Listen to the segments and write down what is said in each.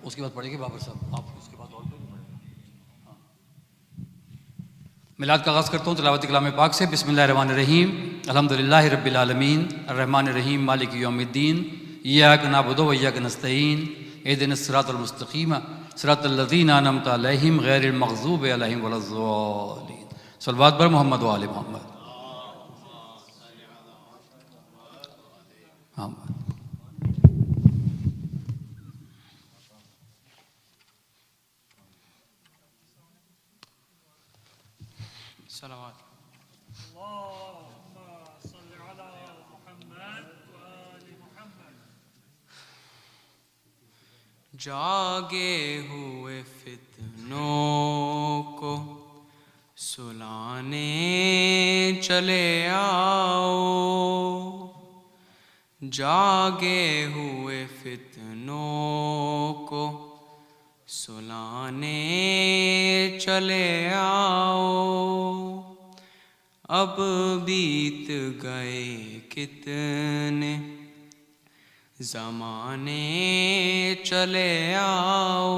उसके बाद पढ़ेंगे बाबर साहब, आप उसके बाद और कोई पढ़ेगा। मिलाद का आगाज़ करता हूँ तिलावत कलाम पाक से। बिस्मिल्लाहिर्रहमानिर्रहीम, अल्हम्दुलिल्लाहि रब्बिल आलमीन, अर्रहमानिर्रहीम, मालिकि यौमिद्दीन, इय्याका नअबुदु व इय्याका नस्तईन, इहदिनस सिरातल मुस्तक़ीम, सिरातल लज़ीना अनअमता अलैहिम गैरिल मग़ज़ूबि अलैहिम वलज़्ज़ालिन। सल्लल्लाहु अलैहि मोहम्मद व आले मोहम्मद। सलावत। जागे हुए फितनों को सुलाने चले आओ, जागे हुए फितनों को सुलाने चले आओ। अब बीत गए कितने ज़माने, चले आओ,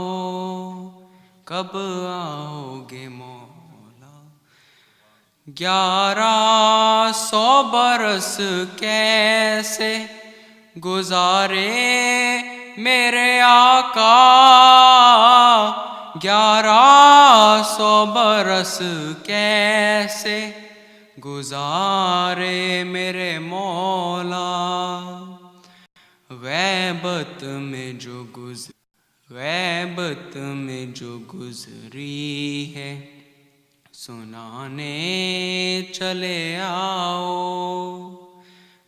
कब आओगे मौला। 1100 बरस कैसे गुजारे मेरे आका, 1100 बरस कैसे गुजारे मेरे मौला। गैबत में जो गुजरी है सुनाने चले आओ,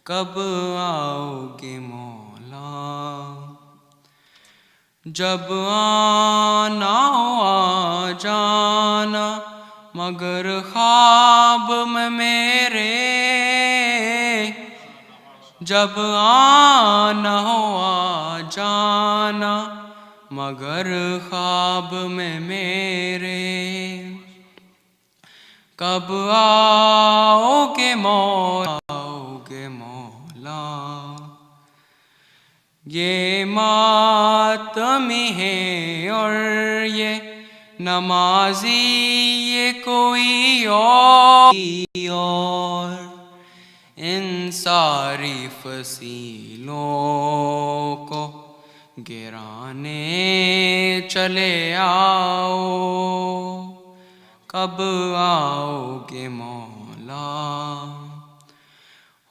कब आओगे मौला। जब आना हो आ जाना मगर ख्वाब में मेरे, जब आना हो आ जाना मगर ख्वाब में मेरे। कब आओगे मौला, आओगे मौला। ये मातमी है और ये नमाजी, ये कोई और इन सारी फसीलों को गिराने चले आओ, कब आओगे मौला।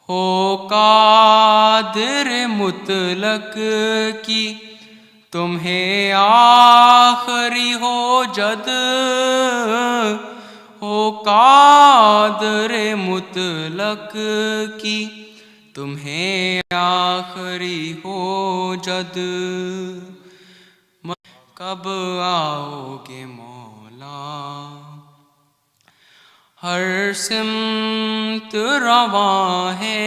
हो कादिर मुतलक की तुम्हें आखरी हो जद, हो कादिर मुतलक की तुम्हें आखरी हो जद। कब आओगे मौला। हर सिमत रवां है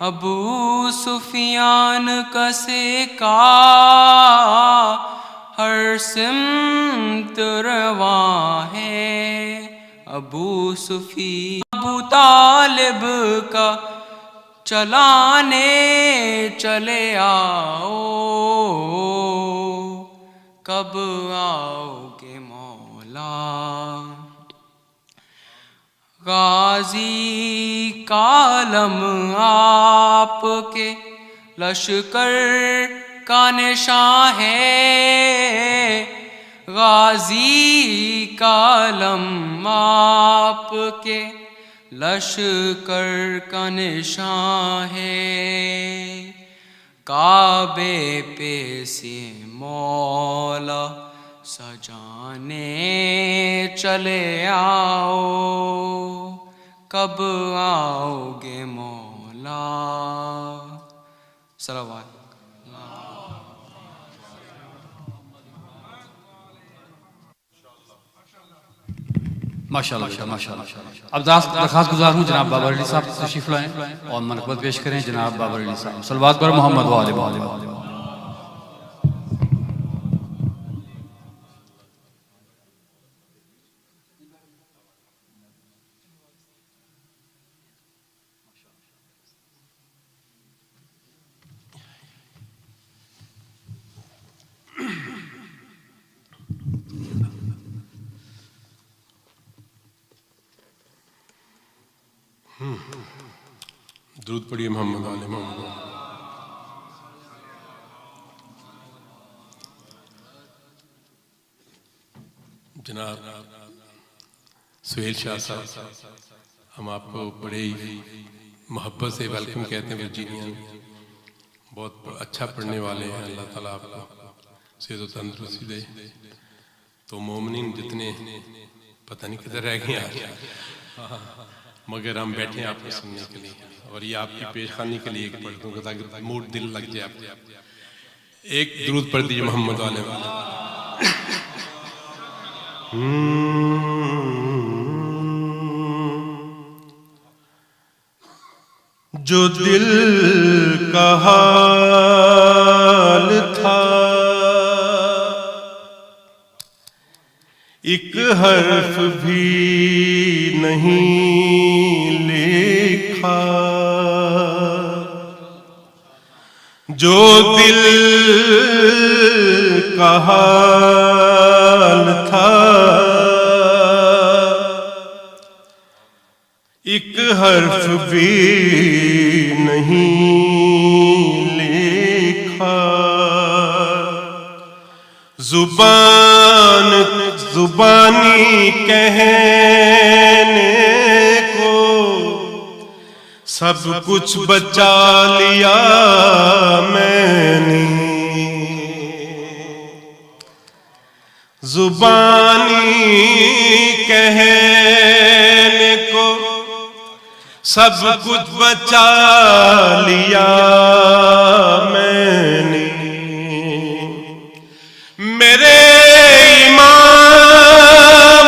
अबू सुफियान कसे का, हर सिमत रवां है अबू सुफियान। अबू तालिब का चलाने चले आओ, कब आओगे मौला। गाजी कालम आपके लश्कर का निशान है, गाजी कालम आपके लश्कर का निशान है। काबे पे से मौला सजाने चले आओ, कब आओगे मौला। सलावत। माशाअल्लाह माशाअल्लाह। अब दरखास्त गुजार हूँ जनाब बाबर अली साहब तशरीफ लाएं और मनक़बत पेश करें जनाब बाबर अली साहब। सल्लल्लाहु अलैहि मोहम्मद व आले मोहम्मद। दुरूद पढ़िए मोहम्मद वाले मोहम्मद। जनाब सुहेल शाह साहब, हम आपको बड़े ही मोहब्बत से वेलकम कहते हैं वर्जीनिया में। बहुत अच्छा पढ़ने वाले हैं, अल्लाह ताला आपको सेहत और तंदुरुस्ती दे। तो मोमिनीन जितने पता नहीं किधर रह गए आज, मगर हम बैठे हैं आपको सुनने के लिए, और ये आपकी पेशखानी के लिए एक पढ़ दूंगा ताकि मूड दिल लग जाए आपको। एक दुरूद पढ़ दीजिए मोहम्मद वाले। जो दिल का हाल था एक हर्फ भी नहीं लिखा, जो दिल का हाल था एक हर्फ भी नहीं लिखा, जुबानी कहने को सब कुछ बचा लिया मैंने, जुबानी कहने को सब कुछ बचा लिया मैंने। मेरे इमाम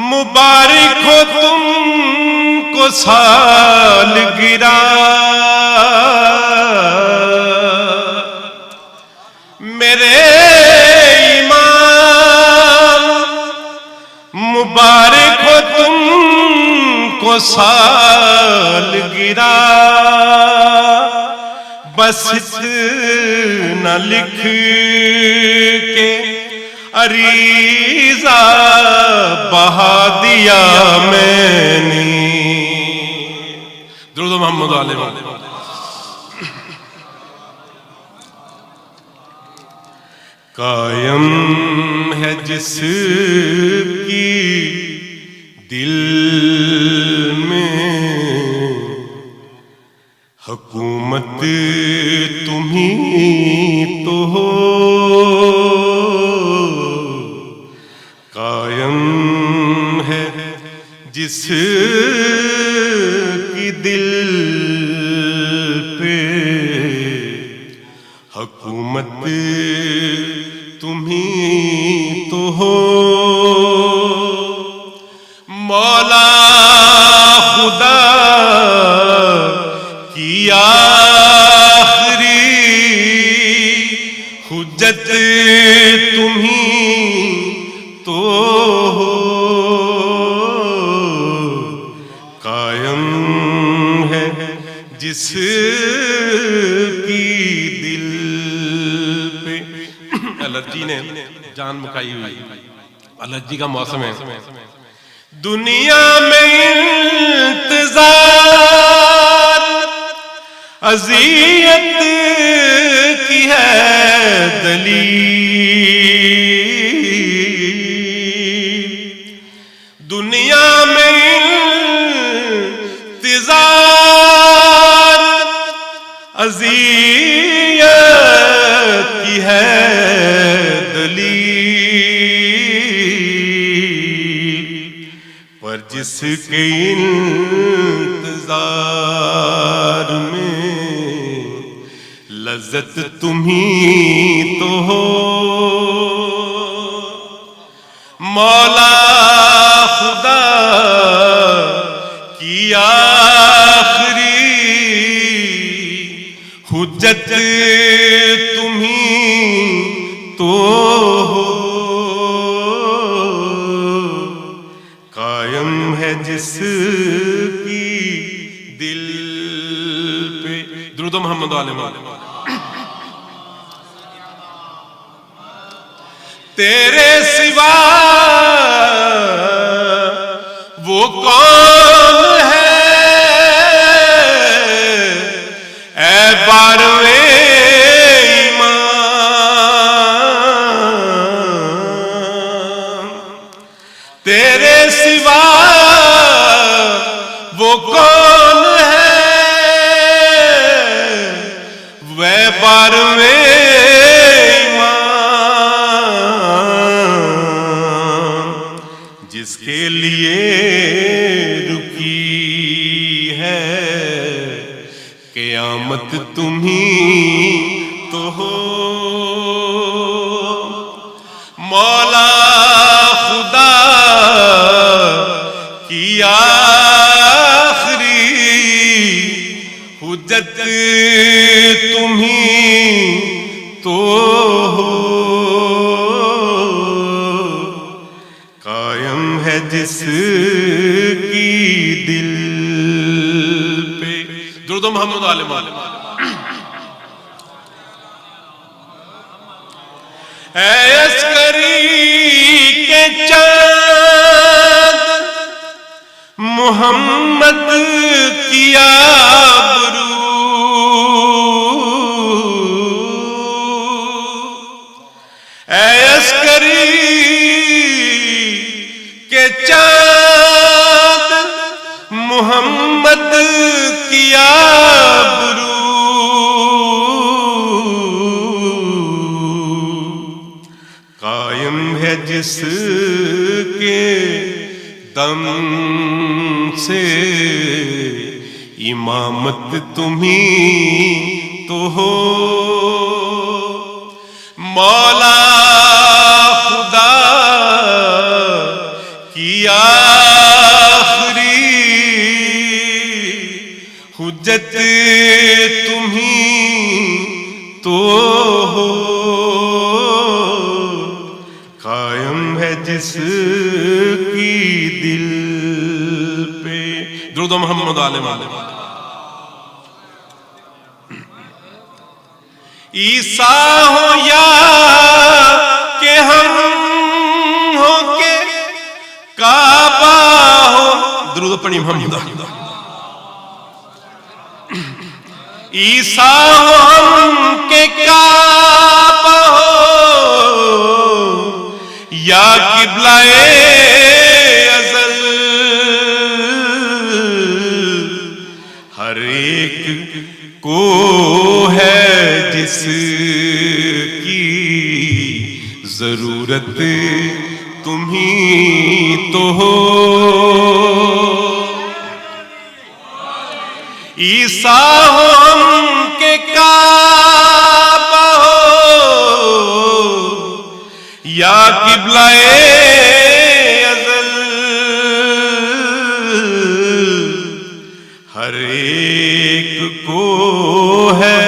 मुबारक हो तुमको सालगिरह, मेरे इमाम मुबारक हो तुमको सालगिरह। बस इतना लिख के अरीज़ा बहा दिया मैंने। दुरूद मोहम्मद वाले। कायम है जिसकी दिल में हुकूमत तुम्ही तो हो, कायम है जिसकी दिल पे हुकूमत तुम्ही तो हो। मौला खुदा की आखिरी हुज्जत तुम्ही तो हो, कायम है जिसकी दिल पे। एलर्जी ने जान मुकाई हुई, एलर्जी का मौसम है। दुनिया में इंतजार अज़ियत की है दलील, दुनिया में इंतजार अज़ियत की है दलील, पर जिसके इंतजार में लज़्ज़त तुम्ही तो हो। मौला खुदा की आखिरी हुज्जत तुम्ही तो हो, कायम है जिसकी दिल पे। दुरूद मोहम्मद वाले। तेरे सिवा वो कौन है दरबार में ईमान, जिसके लिए रुकी है क़यामत तुम्ही तो हो। मौला खुदा की आखिरी हुज्जत तुम्ही तो हो। कायम है जिसकी दिल पे दुरूद मोहम्मद आले मोहम्मद। अस्करी के चाँद मोहम्मद की आबरू, अस्करी के चाँद मोहम्मद की आबरू, कायम है जिसके दम से इमामत तुम्ही तो हो। मौला खुदा की आखिरी हुज्जत तुम्ही तो हो। कायम है जिसकी दिल पे दुरूद मोहम्मद आले मोहम्मद। ईसा हो या के हम हो के काबा हो, दुरूद पढ़ी मोहम्मद। ईसा हो हम के काबा हो या किबलाए अज़ल, हर एक को है जिसकी जरूरत तुम्ही तो हो। ईसा हो हम के काबा हो या किबलाए अज़ल, हर एक को है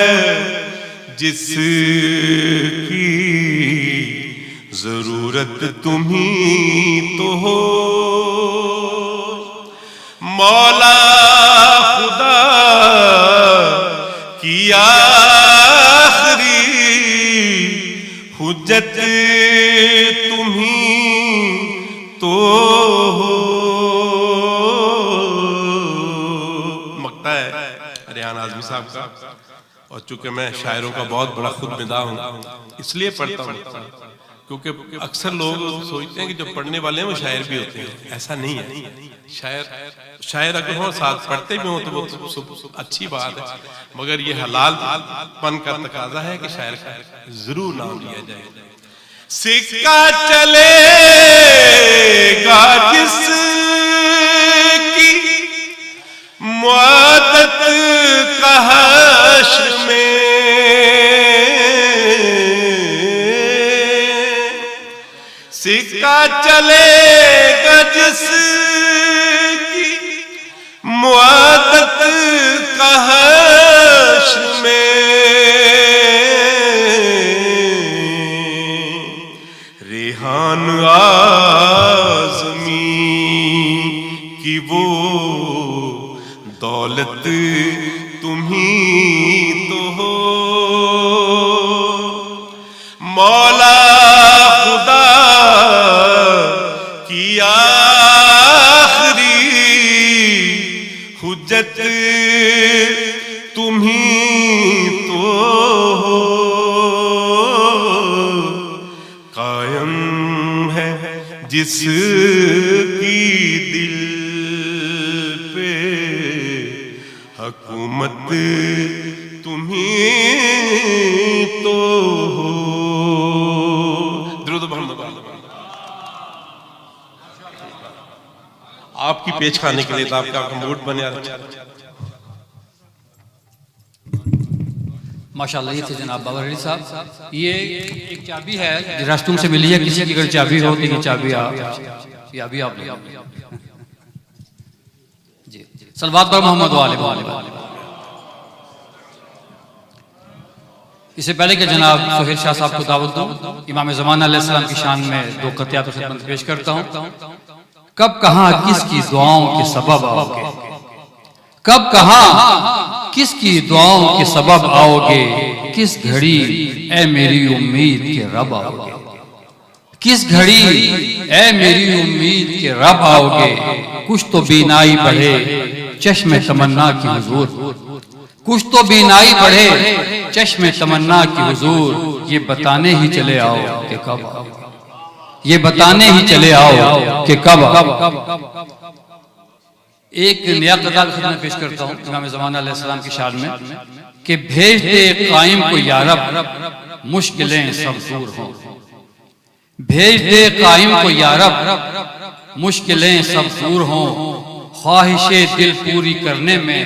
जिसकी जरूरत तुम्ही तो हो। मौला खुदा की आखिरी हुज्जत तुम्ही तो हो। मकता है रियान आज़मी साहब का, और चूंकि मैं शायरों का बहुत बड़ा खुद मिदा हूँ इसलिए पढ़ता हूँ, क्योंकि अक्सर लोग सोचते हैं कि जो पढ़ने वाले हैं वो शायर भी होते हैं। ऐसा नहीं है। शायर अगर हो साथ पढ़ते भी हो तो वो अच्छी बात है, मगर ये हलाल पन का तकाजा है कि शायर का जरूर नाम लिया जाए। सिक्का चलेगा जिसकी मुआदत का हश्र में, सिक्का चलेगा जिसकी मुआदत का हश्र में, रेहान आज़मी की वो दौलत तुम्ही तो हो। मौला खुदा की आखिरी हुज्जत तुम्ही तो हो। कायम है जिसकी दिल पे हुकूमत तुम्ही आपकी पेच खाने के लिए, तो आपका मूड बने। माशाल्लाह, ये थे जनाब बाबर अली साहब। ये एक चाबी है रेस्टरूम से मिली है, किसी की अगर चाबी हो तो ये चाबी ये अभी आप जी। सलवात पर मोहम्मद वाले। इससे पहले कि जनाब सोहेल शाह साहब को दावत दूं, इमाम ज़माना अलैहिस्सलाम की शान में दो क़तियात खिदमत पेश करता हूं। कब कहां किसकी दुआओं के सबब आओगे, कब कहां किसकी दुआओं के सबब आओगे, किस घड़ी ए मेरी उम्मीद के रब आओगे, किस घड़ी ए मेरी उम्मीद के रब आओगे। कुछ तो बीनाई बढ़े चश्मे तमन्ना की हुजूर, कुछ तो बीनाई बढ़े चश्मे तमन्ना की हुजूर। ये बताने ही चले आओ कि कब, ये बताने ही चले आओ कि कब। एक नया कदाल खिदमत पेश करता हूँ इमाम ज़माना अलैहिस्सलाम की शान में कि भेज दे कायम को या रब, मुश्किलें सब दूर हों। भेज दे कायम को या रब, मुश्किलें सब दूर हों। ख्वाहिशे दिल पूरी करने में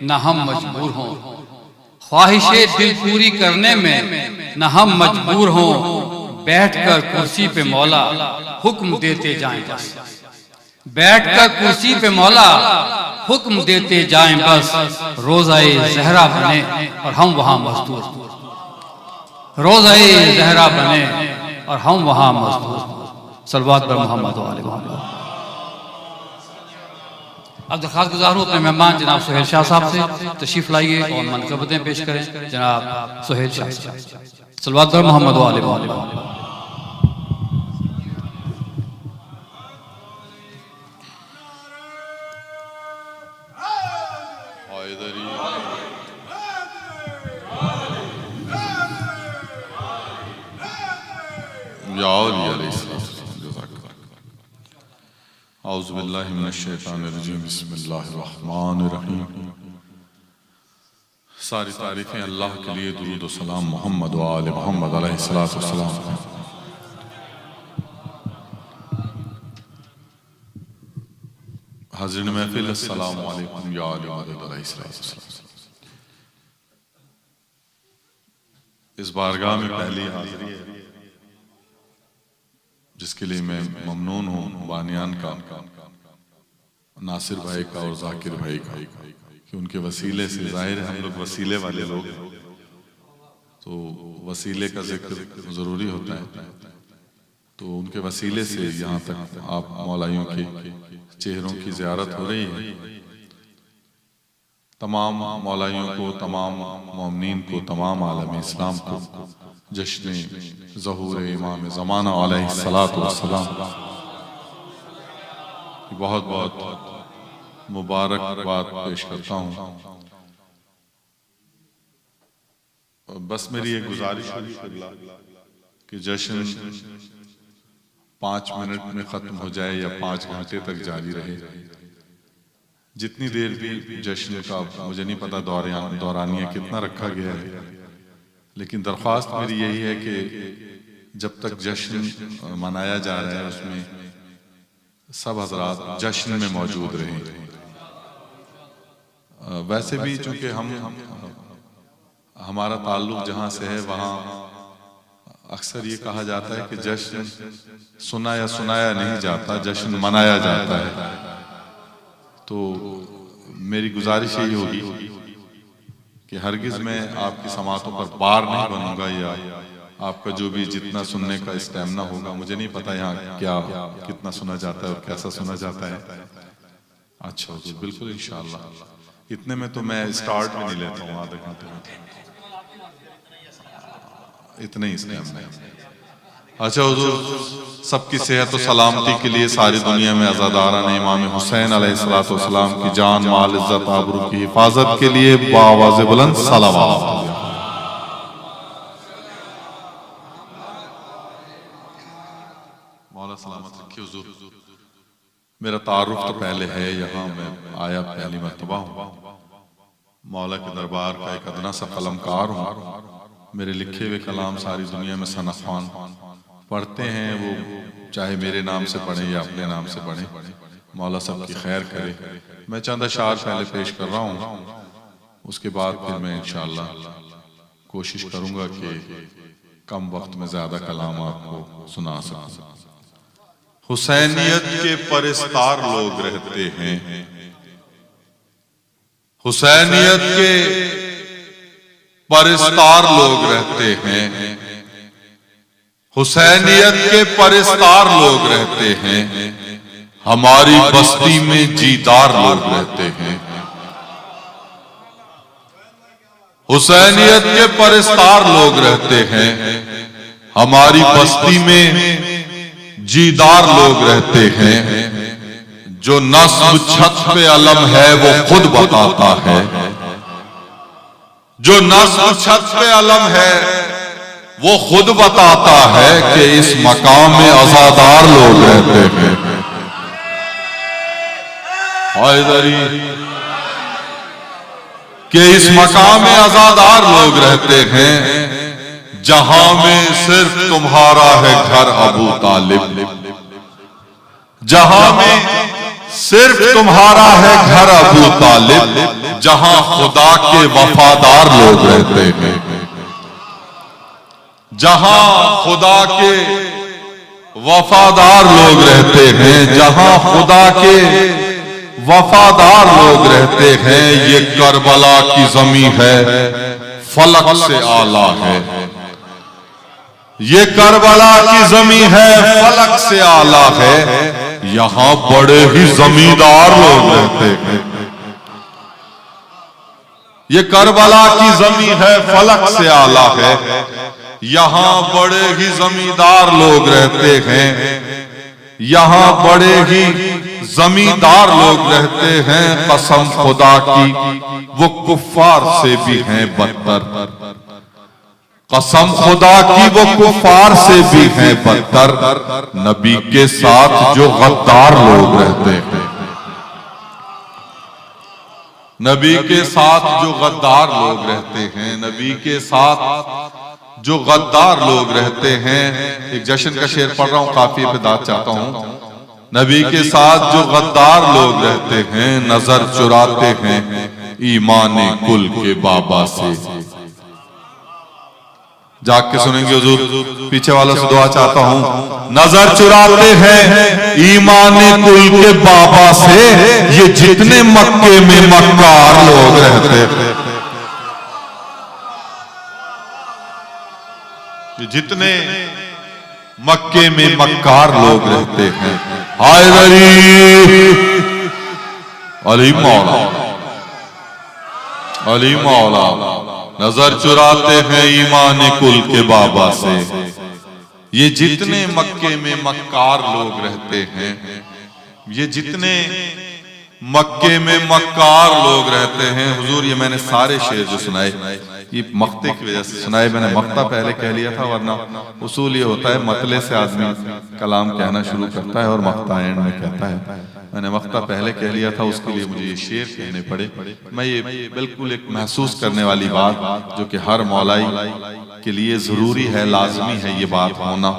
न हम मजबूर हों, ख्वाहिशे दिल पूरी करने में न हम मजबूर हों। बैठकर कुर्सी पे मौला हुक्म देते जाएं बस, बैठकर कुर्सी पे मौला हुक्म देते जाएं बस। रोज़ाए ज़हरा बने और हम वहां मजदूर, रोज़ाए ज़हरा बने और हम वहां मजदूर। सलवात पर मोहम्मद वाले मोहम्मद। अब दरख्वास्त गुजार हूँ अपने मेहमान जनाब सोहेल शाह साहब से तशरीफ लाइए और मनक़बतें पेश करें। जनाब सोहेल शाह साहब, सलवात पर मोहम्मद वाले मोहम्मद। औज़ुबिल्लाहि मिनश्शैतानिर्रजीम, बिस्मिल्लाहिर्रहमानिर्रहीम। सारी तारीफ़ें अल्लाह के लिए, दुरूद व सलाम मोहम्मद व आले मोहम्मद अलैहिस्सलातु वस्सलाम। हाज़िरीन महफ़िल, अस्सलामु अलैकुम या आले मदद अलैहिस्सलातु वस्सलाम। इस बारगाह में पहली हाज़िरी है जिसके लिए मैं ममनून हूँ बानियान का, नासिर भाई का और जाकिर भाई का, कि उनके वसीले से, जाहिर है हम लोग वसीले वाले लोग, तो वसीले का जिक्र ज़रूरी होता है। तो उनके वसीले से यहाँ तक आप मौलाइयों के चेहरों की ज़ियारत हो रही है। तमाम मौलाइयों को, तमाम मोमिनीन को, तमाम आलम इस्लाम को जश्न ज़हूर इमाम ज़माना अलैहिस्सलातु वस्सलाम बहुत बहुत मुबारकबाद पेश करता हूँ। बस मेरी एक गुजारिश है कि जश्न 5 मिनट में ख़त्म हो जाए या 5 घंटे तक जारी रहे। जितनी देर भी जश्न का, मुझे नहीं पता दौरानिया कितना रखा गया है, लेकिन दरख्वास्त मेरी यही है कि जब तक जश्न मनाया जा रहा है उसमें सब हजरात जश्न में मौजूद रहें। वैसे भी चूंकि हमारा ताल्लुक जहाँ से है वहाँ अक्सर ये कहा जाता है कि जश्न सुनाया नहीं जाता, जश्न मनाया जाता है। तो मेरी गुजारिश यही होगी कि हरगिज़ मैं आपकी समातों पर बार नहीं बनूंगा, या आपका जो भी जितना सुनने का स्टैमिना होगा, मुझे नहीं पता यहाँ क्या कितना सुना जाता है और कैसा सुना जाता है। अच्छा जी, बिल्कुल इंशाअल्लाह। इतने में तो मैं स्टार्ट में नहीं लेता हूँ, आधे घंटे में इतने ही स्टैमिना। अच्छा हुजूर, सबकी सेहत और सलामती के लिए सारी दुनिया में अज़ादारान इमाम हुसैन अलैहिस्सलातु वस्सलाम की जान, माल, इज्जत, आबरू की हिफाजत के लिए बावाज़ बुलंद सलावत। मौला सलामत रखिए हुजूर। मेरा तारुफ तो पहले है, यहाँ मैं आया पहली मर्तबा हूँ। मौला के दरबार का एक अदना सा कलमकार हूँ। मेरे लिखे हुए कलाम सारी दुनिया में सनफ़ान पढ़ते हैं, वो चाहे मेरे नाम से पढ़ें या अपने नाम से पढ़ें। मौला साहब की खैर करे। मैं चंद अशार पहले पेश कर रहा हूँ, उसके बाद फिर मैं इंशाअल्लाह कोशिश करूंगा कि कम वक्त में ज्यादा कलाम आपको सुना सकूं। हुसैनियत के परस्तार लोग रहते हैं, हुसैनियत के परस्तार लोग रहते हैं, हुसैनियत के परस्तार लोग रहते हैं, हमारी बस्ती में जीदार लोग रहते हैं। हुसैनियत के परस्तार लोग रहते हैं, हमारी बस्ती में जीदार लोग रहते हैं। जो नस्ब छत पे अलम है वो खुद बताता है, जो नस्ब छत पे अलम है वो खुद बताता है कि इस मकाम में आजादार लोग रहते हैं। हैदरी कि इस मकाम में आजादार लोग रहते हैं, जहां में सिर्फ तुम्हारा है घर अबू तालिब, जहां में सिर्फ तुम्हारा है घर अबू तालिब, जहां खुदा के वफादार लोग रहते हैं, जहां खुदा के वफादार लोग रहते हैं, जहां खुदा के वफादार लोग रहते हैं। ये करबला की जमीन है, फलक से आला है, ये करबला की जमीन है, फलक से आला है। यहां बड़े ही जमींदार लोग रहते हैं। ये करबला की जमीन है, फलक से आला है, यहां बड़े ही जमींदार लोग रहते हैं, यहां बड़े ही जमींदार लोग रहते हैं। कसम खुदा की वो कुफ्फार से भी हैं बदतर, कसम खुदा की वो कुफ्फार से भी हैं बदतर। नबी के साथ जो गद्दार लोग रहते हैं, नबी के साथ जो गद्दार लोग रहते हैं, नबी के साथ जो गद्दार लोग रहते हैं। एक जश्न का शेर पढ़ रहा हूं, काफी पे दाद चाहता हूं। नबी के साथ जो गद्दार लोग रहते हैं, नजर चुराते हैं ईमान कुल के बाबा से। जाग के सुनेंगे हुजूर, पीछे वालों से दुआ चाहता हूं। नजर चुराते हैं ईमान कुल के बाबा से, ये जितने मक्के में मक्कार लोग रहते हैं, ये जितने मक्के में मक्कार लोग रहते हैं। हैदरी अली मौला, अली मौला नजर चुराते हैं ईमान कुल के बाबा से। ये जितने मक्के में मक्कार लोग रहते हैं, ये जितने मक्के में मक्कार लोग रहते हैं। हुजूर ये मैंने सारे शेर जो सुनाए ये मक्ते की वजह से सुनाए। मैंने मक्ता पहले कह लिया था, वरना उसूल ये होता है मतले से आदमी कलाम कहना शुरू करता है और मक्ता एंड में कहता है। मैंने मक्ता पहले कह लिया था, उसके लिए मुझे ये शेर कहने पड़े। मैं ये बिल्कुल एक महसूस करने वाली बात जो कि हर मौलाई के लिए जरूरी है, लाजमी है ये बात होना।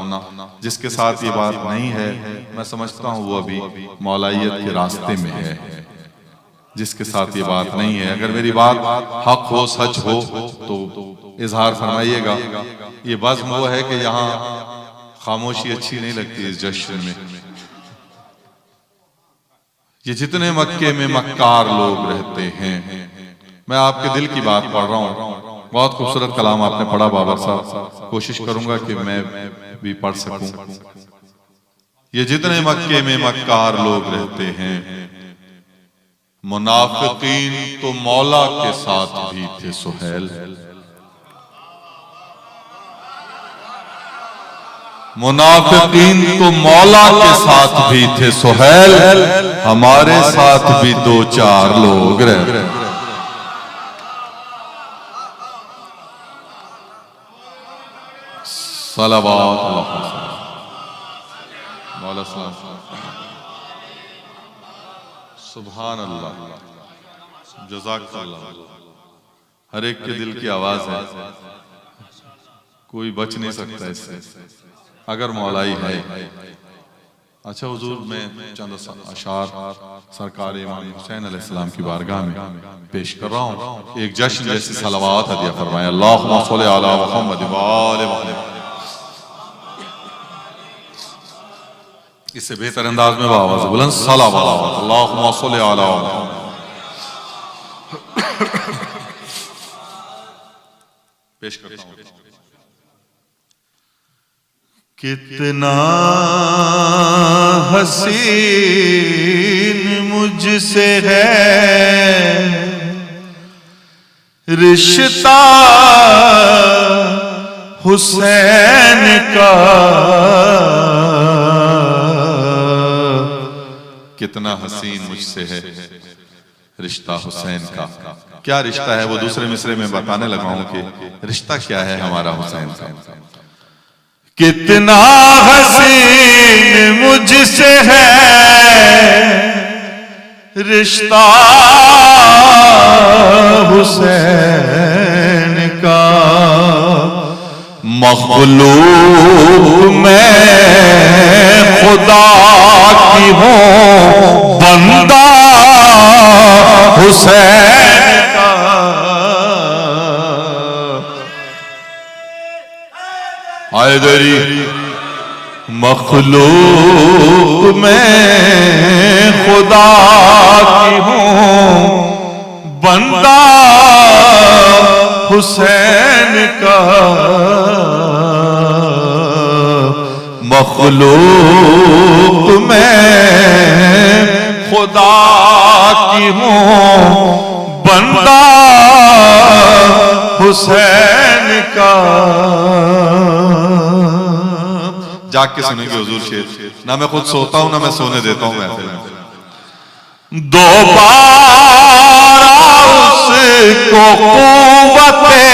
जिसके साथ ये बात नहीं है, मैं समझता हूँ वो अभी मौलाइयत के रास्ते में है। जिसके साथ ये बात नहीं है, अगर मेरी बात हक हो, सच हो तो इजहार फरमाइएगा। ये बज़्म वो है कि यहाँ खामोशी अच्छी नहीं लगती इस जश्न में। ये जितने मक्के में मक्कार लोग रहते हैं, मैं आपके दिल की बात पढ़ रहा हूँ। बहुत खूबसूरत कलाम आपने पढ़ा बाबर साहब, कोशिश करूंगा कि मैं भी पढ़ सकूं। ये जितने मक्के में मक्कार लोग रहते हैं, मुनाफिकीन तो मौला के साथ भी थे सुहैल, मुनाफिकीन तो मौला के साथ भी थे सुहैल, हमारे साथ भी दो चार लोग रहते। सलावत मौला सुभान अल्लाह, जज़ाकल्लाह। हर एक के दिल की आवाज है, कोई बच नहीं सकता इससे। अगर मौलाई है, अच्छा हुजूर, मैं चंद अशार सरकार इमाम हुसैन अलैहिस्सलाम की बारगाह में पेश कर रहा हूँ। एक जश्न जैसी सलावत हदिया फरमाएं। अल्लाहुम्मा सल्ली अला मुहम्मद व आले मुहम्मद। इससे बेहतर अंदाज में आवाज़ बुलंद सलावत। अल्लाहुम्मा सल्ली अला मुहम्मद। पेश करता हूँ। कितना हसीन मुझसे है रिश्ता हुसैन का, कितना हसीन मुझसे है रिश्ता हुसैन का। क्या रिश्ता है वो दूसरे मिसरे में बताने लगा हूं कि रिश्ता क्या है हमारा हुसैन का। कितना हसीन मुझसे है रिश्ता हुसैन का, मखलूक में खुदा की हूँ बंदा हुसैन का। हैदरी मखलूक में खुदा की हूँ बंदा हुसैन का, मखलूक में खुदा की हूँ बंदा हुसैन का। जाग के सुनेंगे हुजूर शेर। ना मैं खुद सोता हूं ना मैं सोने देता हूं महफिल में। दोबारा उसको कुव्वते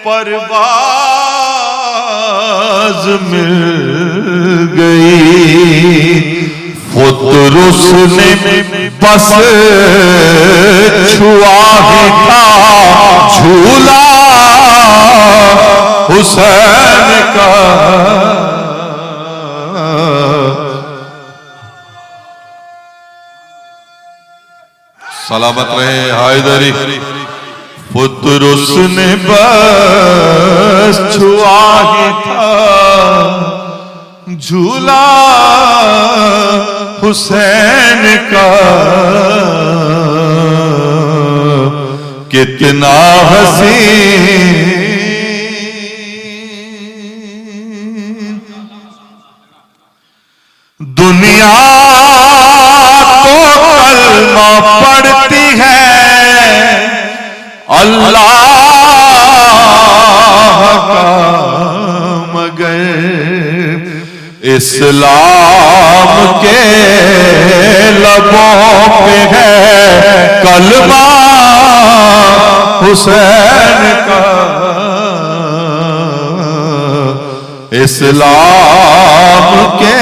परवाज़ मिल गई, फुतर उसने बस छुआ ही था झूला हुसैन का। सलामत रहे हैदरी। फुतर उसने बस छुआ ही था झूला हुसैन का, कितना हसीन दुनिया तो कलमा पढ़ती है अल्लाह का, मगर इस्लाम के लबों पे है कलमा हुसैन का, इस्लाम के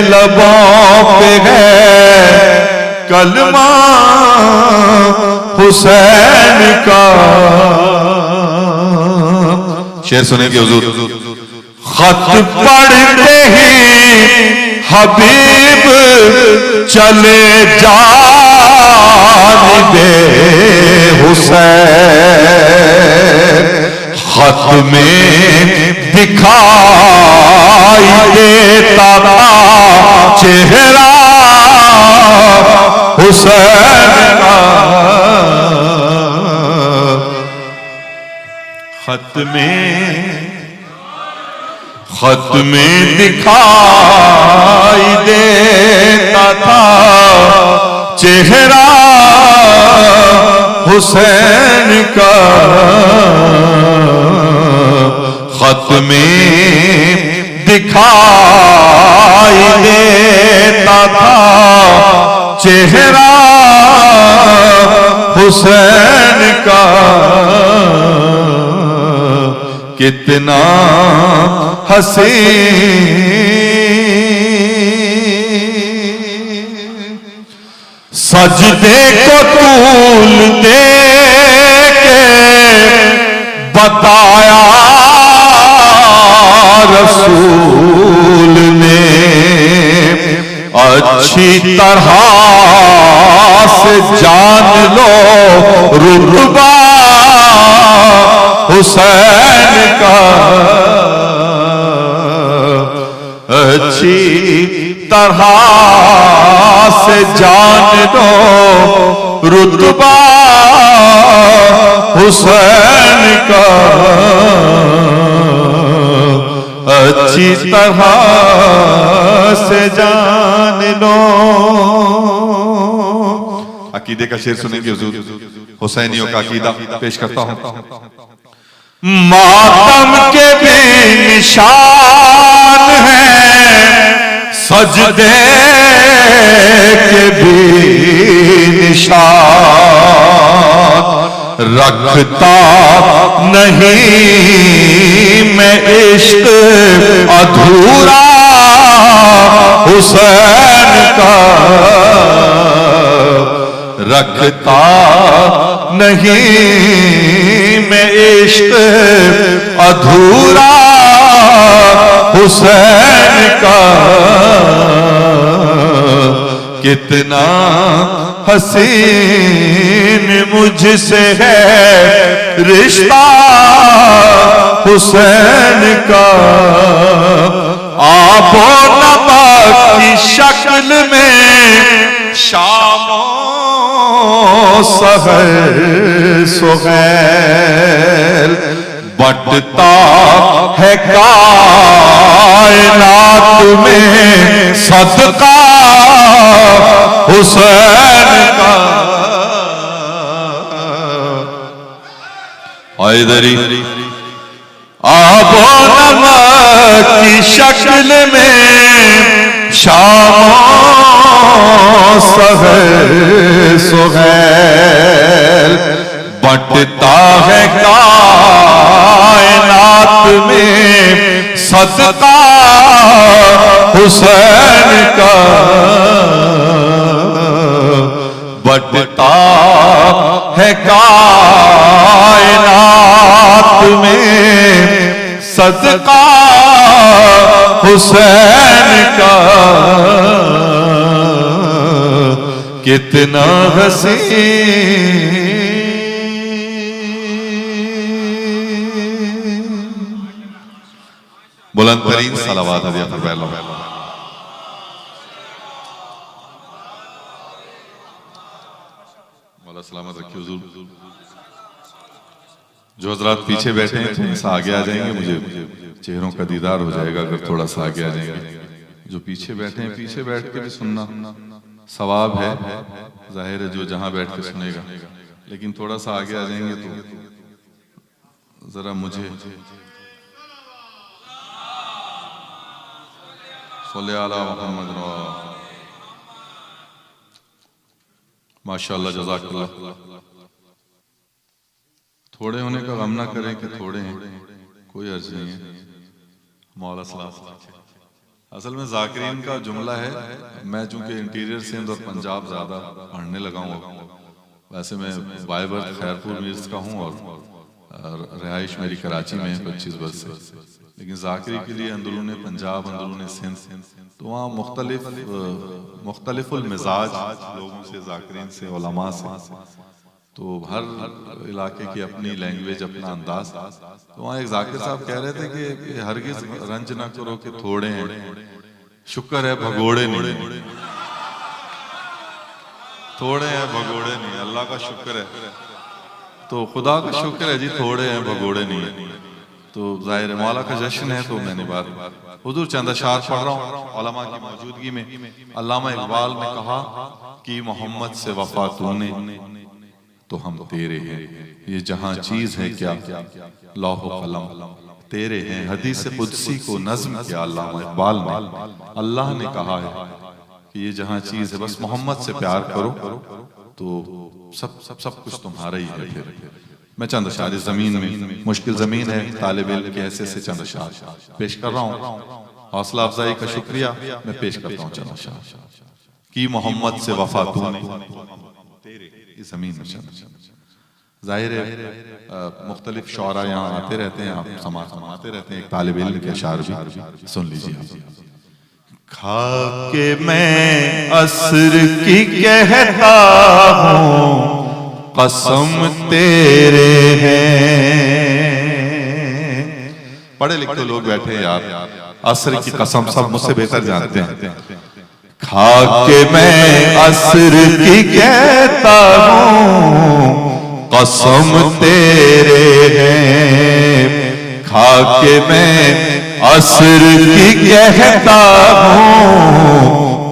लबों पे है कलमा हुसैन का। शेर सुनेंगे हुजूर। खत पढ़ते ही हबीब चले जानिबे हुसैन, खत में दिखाई देता था चेहरा हुसैन का, खत में दिखाई देता था चेहरा हुसैन का, खत में दिखाई देता था चेहरा हुसैन का, कितना हसीन सजदे को तूल दे के बताया रसूल ने, अच्छी तरह से जान लो रुतबा हुसैन का, अच्छी तरह से जान लो रुतबा हुसैन का, अच्छी तरह से जान लो। अकीदे का शेर सुनेंगे हुजूर, हुसैनियों का अकीदा पेश करता हूं। मातम के बेनिशान हैं, सजदे के बेनिशान, रखता नहीं मैं इश्क अधूरा हुसैन का, रखता नहीं मैं इश्क अधूरा हुसैन का, कितना हसीन मुझसे है रिश्ता हुसैन का, आबो नमक की शक्ल में शामो सहर सुहैल, बटता है कायनात में सदका हुसैन का। इधर आबो नमक की शक्ल में शामों सहर सुहैल, बटता है कायनात में सदका हुसैन का, बटता है कायनात में सदका हुसैन का, कितना हसीन बुलंद तरीन सलावात हदिया फरमाया। मौला सलामत रखिए हुजूर। जो हजरात पीछे बैठे हैं थोड़ा सा आगे आ जाएंगे, मुझे चेहरों का दीदार हो जाएगा अगर थोड़ा सा आगे आ जाएंगे। जो पीछे बैठे हैं पीछे बैठ के भी सुनना सवाब है, जाहिर है जो जहां बैठ के सुनेगा, लेकिन थोड़ा सा आगे आ जाएंगे तो जरा मुझे माशाअल्लाह जज़ाकल्लाह। थोड़े होने का गम ना करें कि थोड़े हैं, कोई अर्ज नहीं है। मौला सलाम। असल में जाकिरीन का जुमला है, मैं चूंकि इंटीरियर सिंध और पंजाब ज़्यादा पढ़ने लगा हूँ, वैसे मैं बाय बर्थ खैरपुर मीर्स का हूँ और रिहाइश मेरी कराची में है 25 वर्ष से, लेकिन जाकिरी के लिए अंदरून पंजाब अंदरून सिंध, तो वहाँ मुख्तलिफुल मिजाज लोगों से, जाकिरीन से, उलमा से, तो हर इलाके की अपनी लैंग्वेज, अपना अंदाज। तो वहाँ एक जाकिर साहब कह रहे थे कि हरगिज रंज ना करो कि थोड़े हैं, शुक्र है भगोड़े नहीं, थोड़े हैं भगोड़े नहीं, अल्लाह का शुक्र है, तो खुदा का शुक्र है जी, थोड़े हैं भगोड़े नहीं। तो जाहिर है मौला का जश्न है, तो मैंने बात हुजूर चंद अशार पढ़ रहा हूँ उलमा की मौजूदगी में। अल्लामा इकबाल ने कहा कि मोहम्मद से वफा तूने तो हम तेरे हैं, ये जहां चीज है क्या लौह कलम तेरे हैं। हदीस कुदसी को नज्म किया अल्लामा इकबाल ने। अल्लाह ने कहा है कि ये जहां चीज है, बस मोहम्मद से प्यार करो तो सब सब सब कुछ तुम्हारा ही है। फिर मैं चंद अशार जमीन में, मुश्किल जमीन है, तालिब इल्म के हैसियत से चंद अशार पेश कर रहा हूँ। हौसला अफजाई का शुक्रिया, मैं पेश करता हूँ चंद अशार कि मोहम्मद से वफा तूने इस जमीन में। जाहिर है मुख्तलिफ शौरा यहाँ आते रहते हैं, आप समाते रहते हैं, एक तालिब इल्म के अशार भी सुन लीजिए। खाके मैं असर की कहता हूं, कसम तेरे हैं। पढ़े लिखे लोग बैठे यार, असर की कसम सब मुझसे बेहतर जानते हैं। खाके मैं असर की कहता हूं, कसम तेरे हैं। खाके मैं असर की कहता हूं,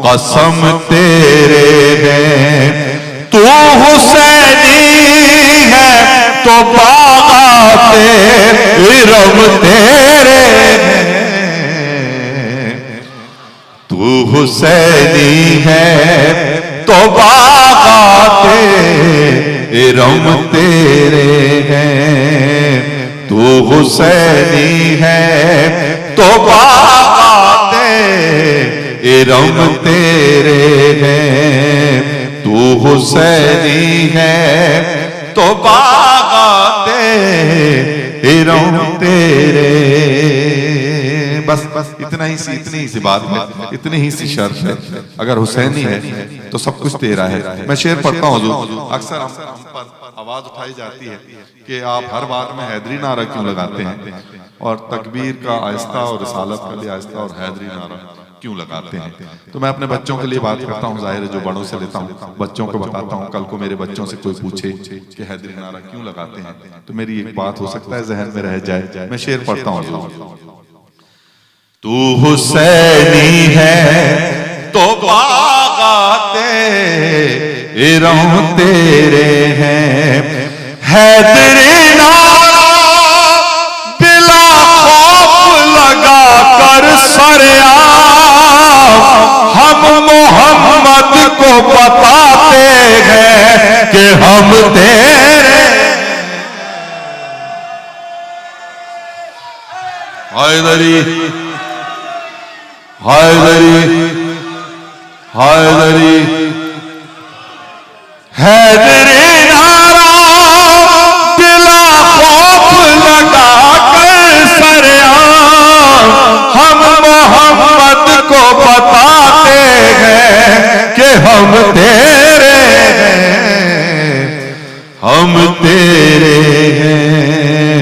कसम तेरे हैं। तू हुसैनी है तो बागाते इरम तेरे हैं। तू हुसैनी है तो बागाते इरम तेरे हैं। तू हुसैनी है तो बागाते इरम तेरे हैं। तू हुसैनी है तो बागाते इरम तेरे। बस बस इतना ही इतनी सी बात है, इतनी ही सी शर्त है। अगर हुसैनी है तो सब कुछ तेरा है। मैं शेर पढ़ता हूँ हुजूर। अक्सर हम पर आवाज उठाई जाती है कि आप हर बात में हैदरी नारा क्यों लगाते हैं, और तकबीर का आहिस्ता और रिसालत का भी आहिस्ता और हैदरी नारा क्यों लगाते हैं। तो मैं अपने बच्चों के लिए बात करता हूँ, जाहिर है जो बड़ों से लेता हूँ, बच्चों को बताता हूँ। कल को मेरे बच्चों से कोई पूछे कि हैदरी नारा क्यों लगाते हैं, तो मेरी एक बात हो सकता है जहन में रह जाए। मैं शेर पढ़ता हूँ। तू हुसैनी है तो बागाते इरम तेरे हैं। हैदरी नारा बिला खौफ लगा कर सरेआम हम मोहम्मद को बताते हैं कि हम तेरे। हैदरी हैदरी हैदरी हैदरी नारा बिला खौफ लगा कर सरेआम हम मोहम्मद को बताते हैं कि हम तेरे हैं। हम तेरे हैं।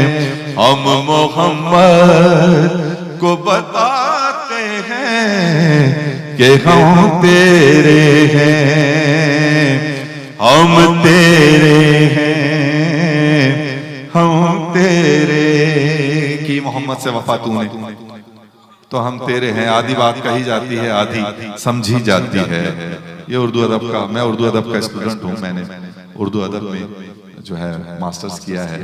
हम मोहम्मद को बताते हैं कि हम तेरे हैं। हम तेरे हैं। हम तेरे की मोहम्मद से वफा तूने तो हम तेरे हैं। आधी बात कही जाती है, आधी समझी जाती है। ये उर्दू अदब का, मैं उर्दू अदब का स्टूडेंट हूँ। मैंने उर्दू अदब में जो है मास्टर्स किया है,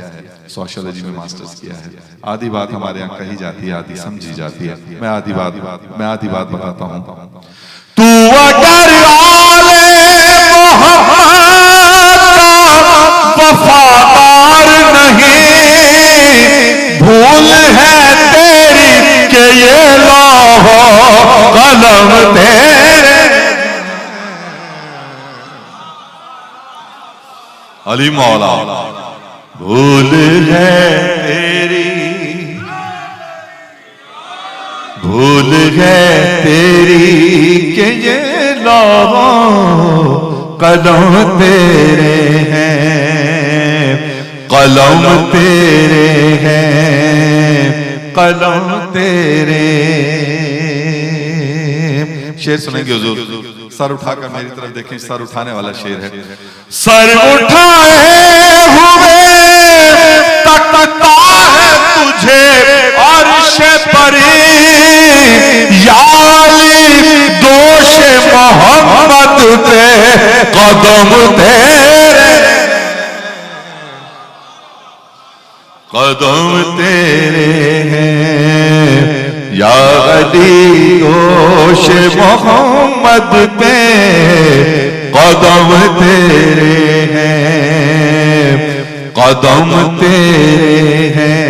सोशियोलॉजी में मास्टर्स किया है। आधी बात हमारे यहाँ कही जाती है, आधी समझी जाती है। मैं आधी बात बताता हूँ। तू अगर आले मोहम्मद का वफादार नहीं, भूल है तेरी कि ये लौहो कलम तेरे। अली मौला भूल है तेरी, भूल है तेरी कि ये लौहो कलम तेरे हैं। कलम तेरे हैं। कलम तेरे। शेर सुनेंगे हुजूर। सर उठाकर मेरी तरफ देखें, सर उठाने वाला शेर है। सर उठाए हुए तकता है तुझे अर्श परी, याली दोष मोहम्मद पे कदम तेरे। कदम तेरे हैं। या अली दोष मोहम्मद पे कदम तेरे हैं। कदम तेरे हैं।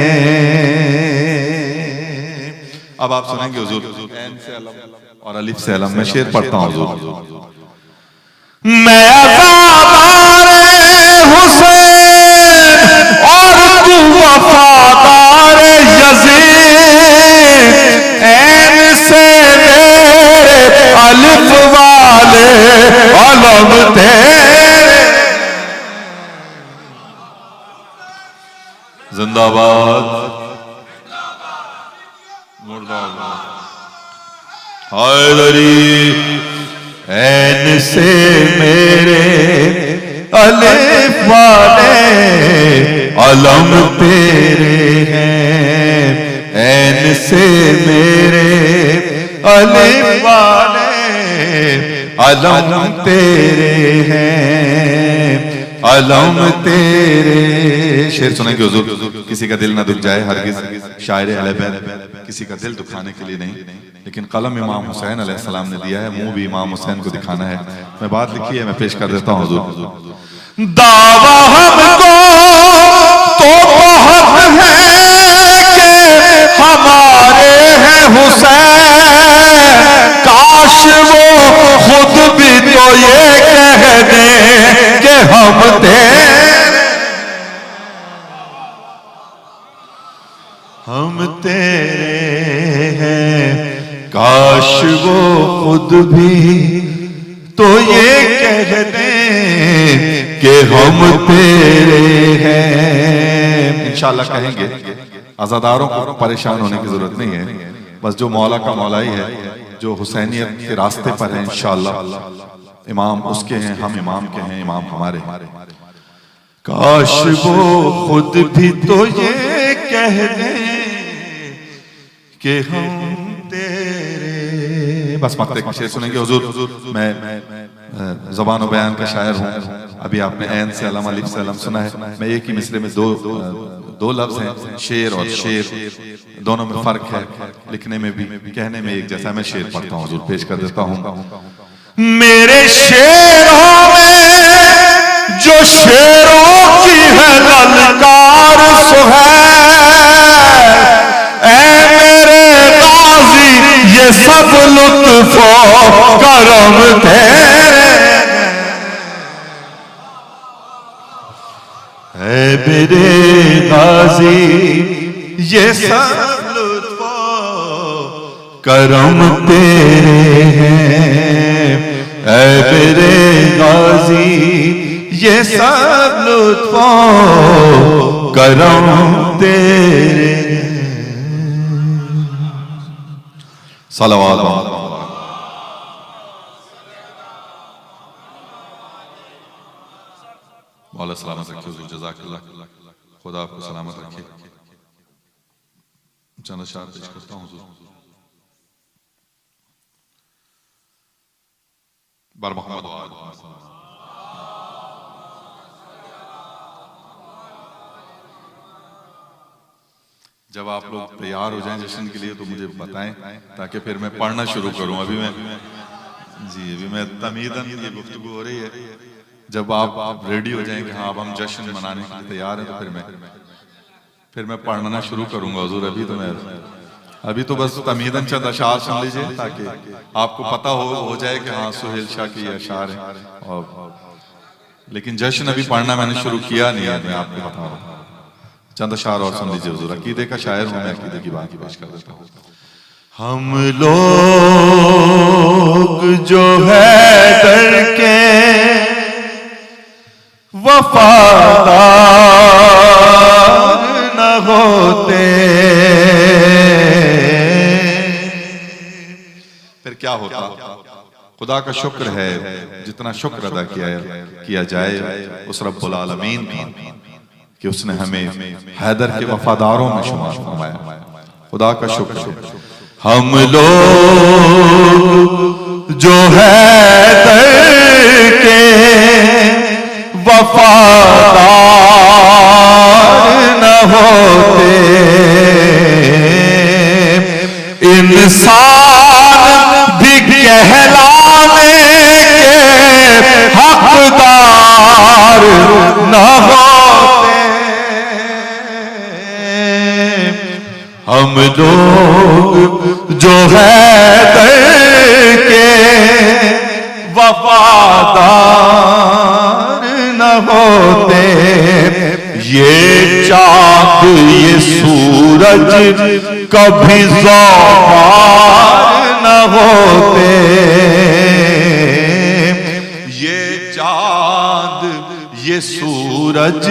अब आप सुनेंगे हुजूर ऐन से अलम और अलिफ से अलम। मैं शेर पढ़ता हूँ हुजूर। मैं वफादार हुसैन और तू वफादार यजीद, ऐन से मेरे जिंदाबाद मुर्दाबाद। हैदरी ऐन से मेरे अलिफ वाले अलम तेरे हैं, ऐन से मेरे अलिफ वाले अलम तेरे हैं, अलम तेरे। शेर सुनेंगे हुजूर, किसी का दिल ना दुख जाए, हरगिज़ शायर अहले बैत किसी का दिल दुखाने के लिए नहीं, लेकिन कलम इमाम हुसैन अलैहिस्सलाम ने दिया है, मुंह भी इमाम हुसैन को दिखाना है। मैं बात लिखी है, मैं पेश कर देता हूँ हुजूर। दावा हमको तो बहुत है कि हमारे हैं हुसैन, काश वो खुद भी तो ये कह दे कि हम तेरे हैं, काश वो खुद भी तो ये कह दे कि हम तेरे हैं। इंशाअल्लाह कहेंगे। आजादारों को परेशान होने की जरूरत नहीं है, बस जो मौला का मौला ही है, जो हुसैनियत के रास्ते पर है, इंशाअल्लाह इमाम उसके हैं, हम इमाम के हैं, इमाम हमारे। काश वो खुद भी तो ये कह दे कि हम तेरे। बस मक्ते का शेर सुनेंगे हुजूर। मैं ज़बान और बयान का शायर हूँ। अभी आपने ऐन से अलम, अलिफ से अलम सुना है। मैं एक ही मिसरे में दो लफ्ज हैं, शेर और शेर, दोनों में फर्क है, लिखने में भी कहने में एक जैसा। मैं शेर पढ़ता हूँ हुजूर, पेश कर देता हूँ। मेरे शेरों में जो शेरों की है ललकार सुहैल, ऐ मेरे गाजी ये सब लुत्फो करम तेरे, ऐ मेरे गाजी ये सब लुत्फो करम तेरे हैं, ऐ मेरे गाजी ये सब लुत्फो करम तेरे। सलावत मौला सलामत रखे हुजूर, जज़ाकल्लाह, खुदा आपको सलामत रखे। चंद अशआर पेश करता हूँ हुजूर। बर मोहम्मद जब आप लोग तैयार हो जाएं जश्न के लिए तो मुझे बताएं, ताकि फिर मैं पढ़ना शुरू करूं। अभी मैं तमीदन ये गुफ्तगू हो रही है। जब आप रेडी हो जाएंगे, हाँ अब हम जश्न मनाने के लिए तैयार हैं, तो फिर मैं पढ़ना शुरू करूंगा हुजूर। अभी तो बस तमीदन चंद अशार सुन लीजिए, ताकि आपको पता हो जाए कि हाँ सुहेल शाह के ये अशार हैं। और लेकिन जश्न अभी पढ़ना मैंने शुरू किया नहीं है, मैं आपको बता रहा हूँ। चंद अशार और सुन लीजिए हुजूर। अकीदे का शायर हूं मैं, अकीदे की बात पेश कर देता हूँ। हम लोग जो है दर के वफादार न होते, फिर क्या होता? खुदा का शुक्र है, जितना शुक्र अदा किया जाए उस रब्बुल आलमीन का, कि उसने हमें हैदर के वफादारों में शुमार फरमाया। खुदा का शुक्र। हम लोग जो हैदर के वफादार न होते, इंसान भी कहलाने के हकदार न होते। हम लोग जो हैदर के वफादार न होते, ये चाँद ये सूरज कभी ज़ौहार न होते, ये चाँद ये सूरज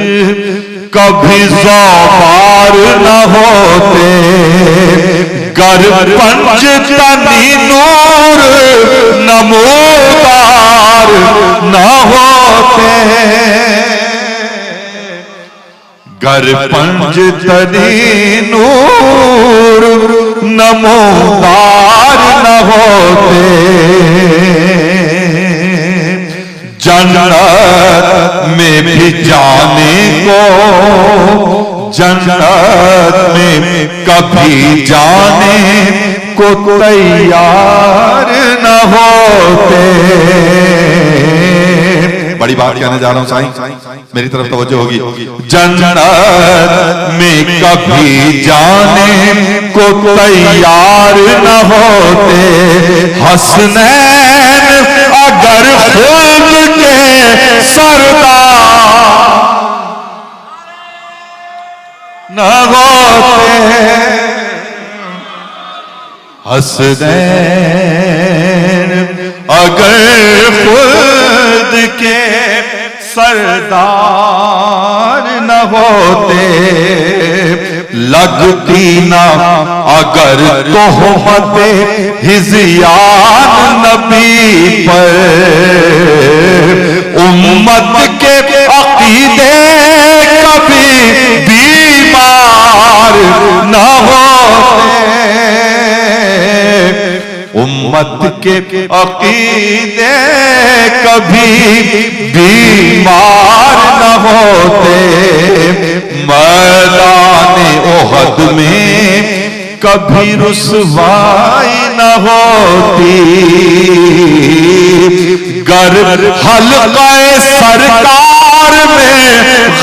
कभी ज़ौबार न होते, गर पंच तनी नूर नमोदार न होते, गर पंच तनी नूर नमोदार न होते, जन्नत में भी जाने को, जन्नत में कभी जाने को तैयार न होते। बड़ी बात कहने जा रहा हूं साईं, मेरी तरफ तवज्जो होगी। जन्नत में कभी जाने को तैयार न होते, हसनैन अगर खुद के सरदार न होते, हसनैन अगर खुद के सरदार न होते, लगती ना अगर तोहमते हिज़यान नबी पर, उम्मत के अकीदे कभी बीमार न होते, उम्मत के अकीदे कभी बीमार न होते, मैदाने ओहद में कभी रुसवाई न होती, गर हल्क़े सरकार में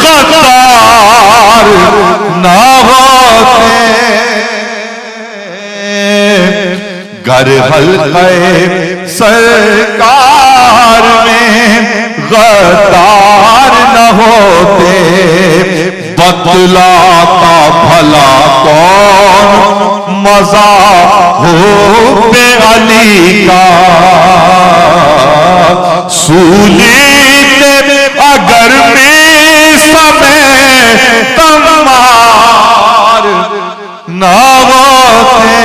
गद्दार न होते, गर हल्क़े सरकार में गद्दार न होते, बतलाता भला कौन मजा हो बे अली का, सूली पे अगर में समय तमार न होते,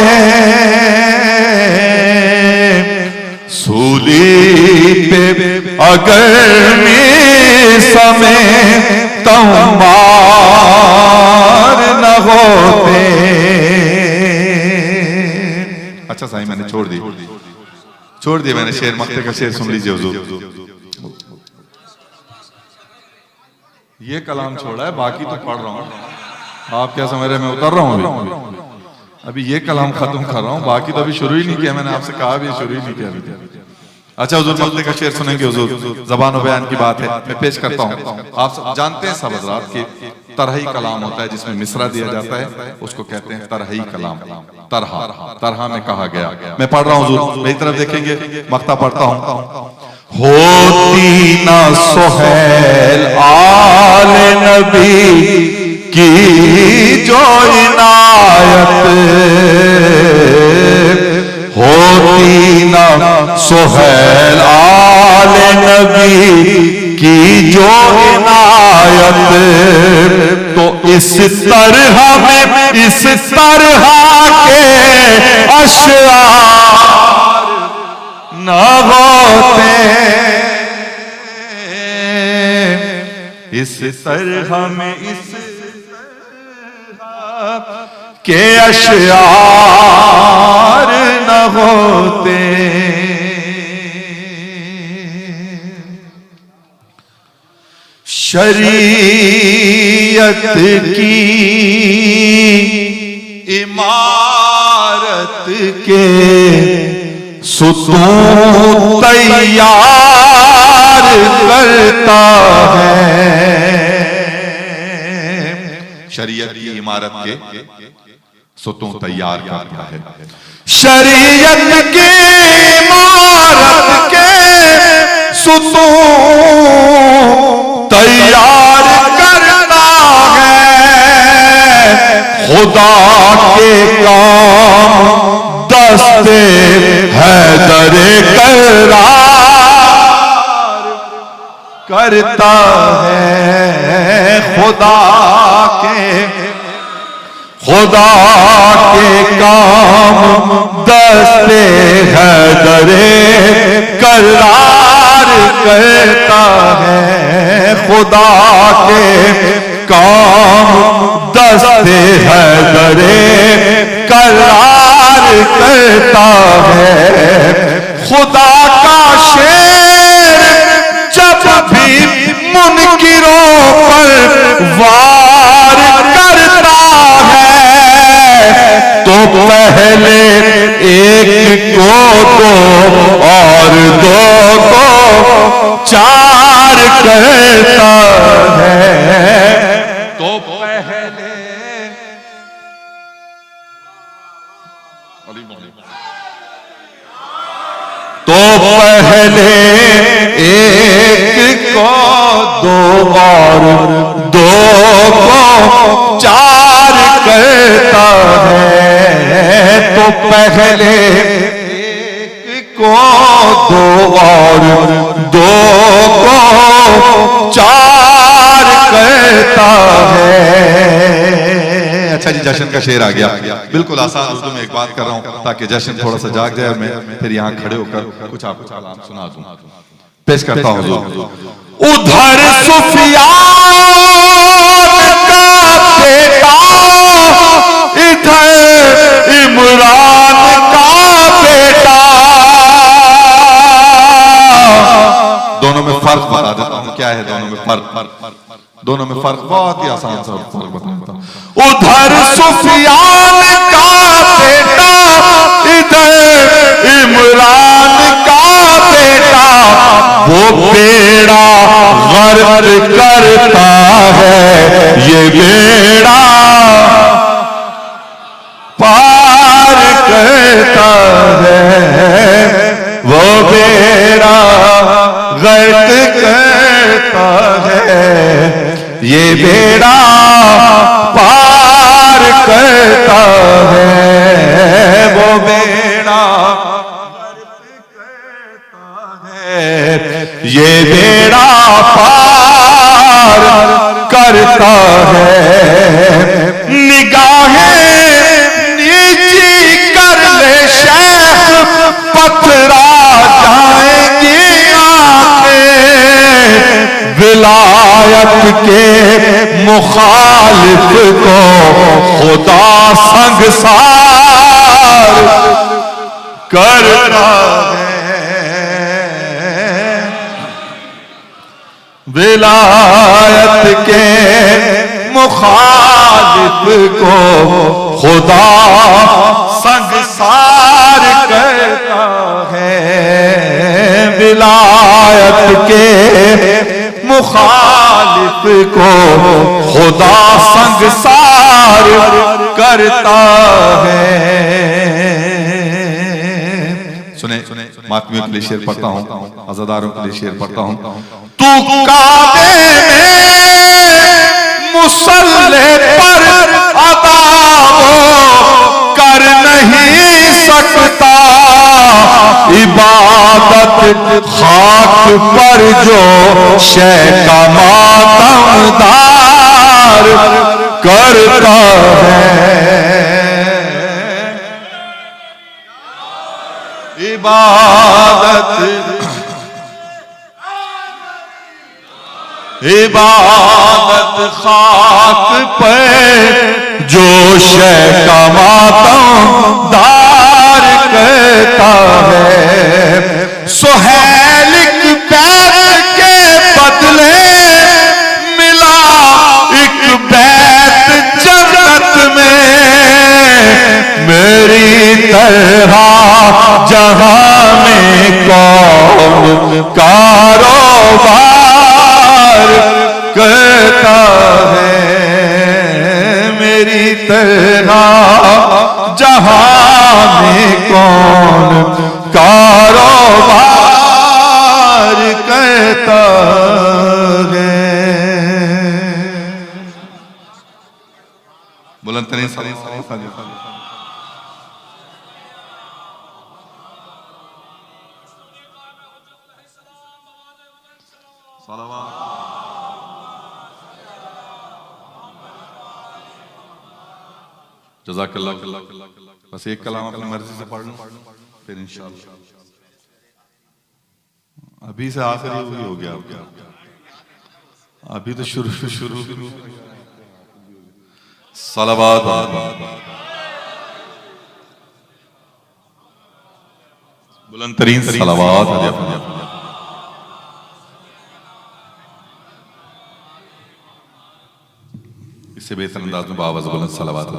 सूली पे अगर में समय तमार न होते। अच्छा साईं, मैंने छोड़ दी मैंने शेर, मक्ते का शेर सुन लीजिए हुजूर। ये कलाम छोड़ा है, बाकी तो पढ़ रहा हूं। आप क्या समझ रहे हैं मैं उतर रहा हूं अभी ये कलाम खत्म कर रहा हूं, बाकी तो अभी शुरू ही नहीं किया। मैंने आपसे कहा भी शुरू ही नहीं किया। अच्छा हुजूर, मक्ते का शेर सुनेंगे हुजूर। ज़बान व बयान की बात है, मैं पेश करता हूं। आप सब जानते हैं सब हज़रात कि तरही कलाम होता है जिसमें मिसरा दिया जाता है, उसको कहते हैं तरही कलाम। तरहा में कहा गया। मैं पढ़ रहा हूं हुजूर, मेरी तरफ देखेंगे, मक्ता पढ़ता हूं। होती ना सुहैल आले नबी की जो इनायत, होती ना सुहैल आले नबी की जो इनायत, तो इस तरह में इस तरह के अशआर न होते, इस तरह में इस के अशआर न होते। शरीयत की इमारत के सुतून तैयार करता है। शरीयत की इमारत के सुतून तैयार करता है। शरीयत की इमारत के सुतून तैयार करता है। खुदा के काम दस्ते हैदर करार करता है खुदा के काम दस्ते है दरे करार करता है। खुदा के काम दस्ते है दरे करार करता है। खुदा का शेर जब भी मुनकिरों पर वार करता है तो पहले एक को दो और दो को चार करता है। तो पहले एक को दो और दो को चार करता है। तो पहले एक को दो और दो को चार करता है। अच्छा जी, जश्न का शेर आ गया। बिल्कुल आसान उर्दू में एक बात कर रहा हूँ ताकि जश्न थोड़ा सा जाग जाए और मैं फिर यहाँ खड़े होकर कुछ आपको कलाम सुना दूं। पेश करता हूँ। उधर सुफियान का बेटा, इधर इमरान का बेटा। दोनों में फर्क बता देता हूँ, क्या है दोनों में फर्क। दोनों में फर्क बहुत ही आसान सा फर्क बताता हूँ। उधर सुफियान का बेटा, इधर इमरान का बेटा। वो बेड़ा गर्क करता है, ये बेड़ा पार करता है। वो बेड़ा गर्क करता है, ये बेड़ा पार करता है। वो बेड़ा करता है, ये बेड़ा पार करता है। निगाहें नीची कर ले शेख, पथरा जाएंगी विलायत के मुखालिफ को खुदा संगसार करता है। विलायत के मुखालिफ को खुदा संगसार करता है। विलायत के मुखालिफ को खुदा संगसार करता है। सुने, मातमियों के लिए शेर पढ़ता हूँ, अज़ादारों के लिए शेर पढ़ता हूँ। तू काबे में मुसल्ले पर अदा कर नहीं सकता, इबादत खाक पर जो शे का मातमदार करता है। इबादत खाक पे जो शे का मातमदार कहता है। सुहेल बैत के बदले मिला एक बैत जन्नत में, मेरी तरह जहां में कौन कारोबार कहता है। मेरी तरह जहां में कौन कारोबार कहता है। बुलंद तरीन जज़ाकल्लाह। बस एक कलाम अपनी मर्जी से पढ़ लूं फिर इंशाअल्लाह। अभी से आखिर ही हो गया आपका, अभी तो शुरू सलावत बुलंद तरीन सलावत। इससे बेहतर अंदाज में बावज़ बुलंद सलावत।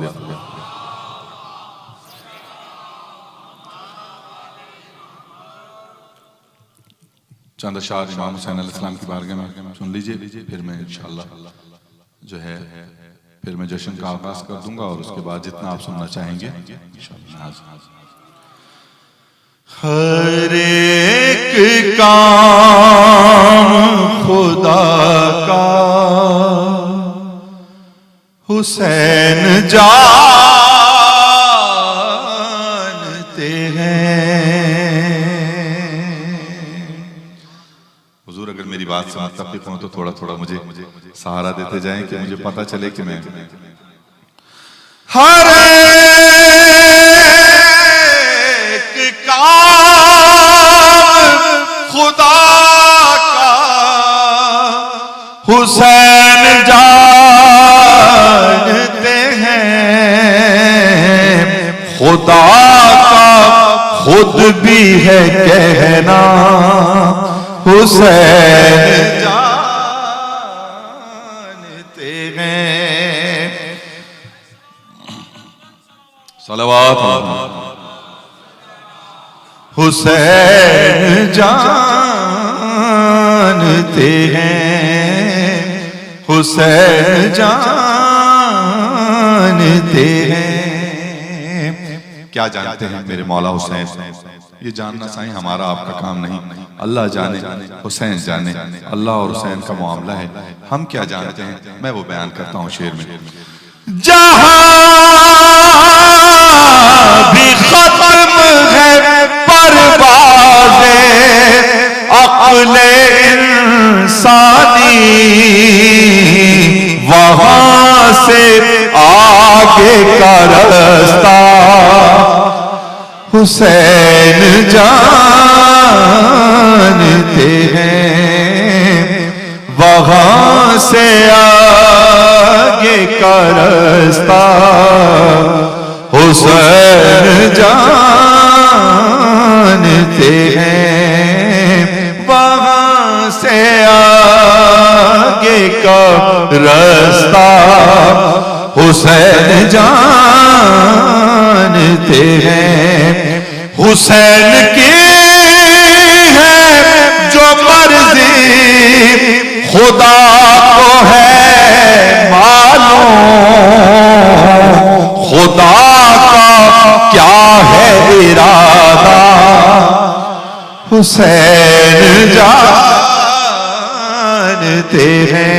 चंद अशार इमाम हुसैन अलैहिस्सलाम की बारगाह में सुन लीजिए, फिर मैं इंशाअल्लाह जो है फिर मैं जश्न का आगाज कर दूंगा और उसके बाद जितना आप सुनना चाहेंगे इंशाअल्लाह। हर एक काम खुदा का हुसैन जानते हैं। हुजूर अगर मेरी बात से मुत्तफ़िक़ हो तो थोड़ा थोड़ा मुझे सहारा देते जाएं कि मुझे पता चले कि मैं हर एक काम खुदा का हुसैन जानते हैं। खुदा का खुद भी है कहना हुसैन जानते हैं। सलावत हुसैन जानते हैं, हुसैन जानते हैं। क्या जानते हैं मेरे मौला हुसैन? ये जानना साईं हमारा आपका काम नहीं, अल्लाह जाने, हुसैन जाने। अल्लाह और हुसैन का मामला है, हम क्या जानते हैं मैं वो बयान करता हूँ शेर में। जहां भी खत्म है परवाज़े अक़्ल इंसानी, वहां से आगे का रास्ता हुसैन जानते हैं। वहां से आगे का रास्ता हुसैन जानते हैं। वहां से आगे का रास्ता हुसैन जानते हैं। हुसैन की है जो मर्जी खुदा को है मालूम, खुदा का क्या है इरादा हुसैन जानते हैं।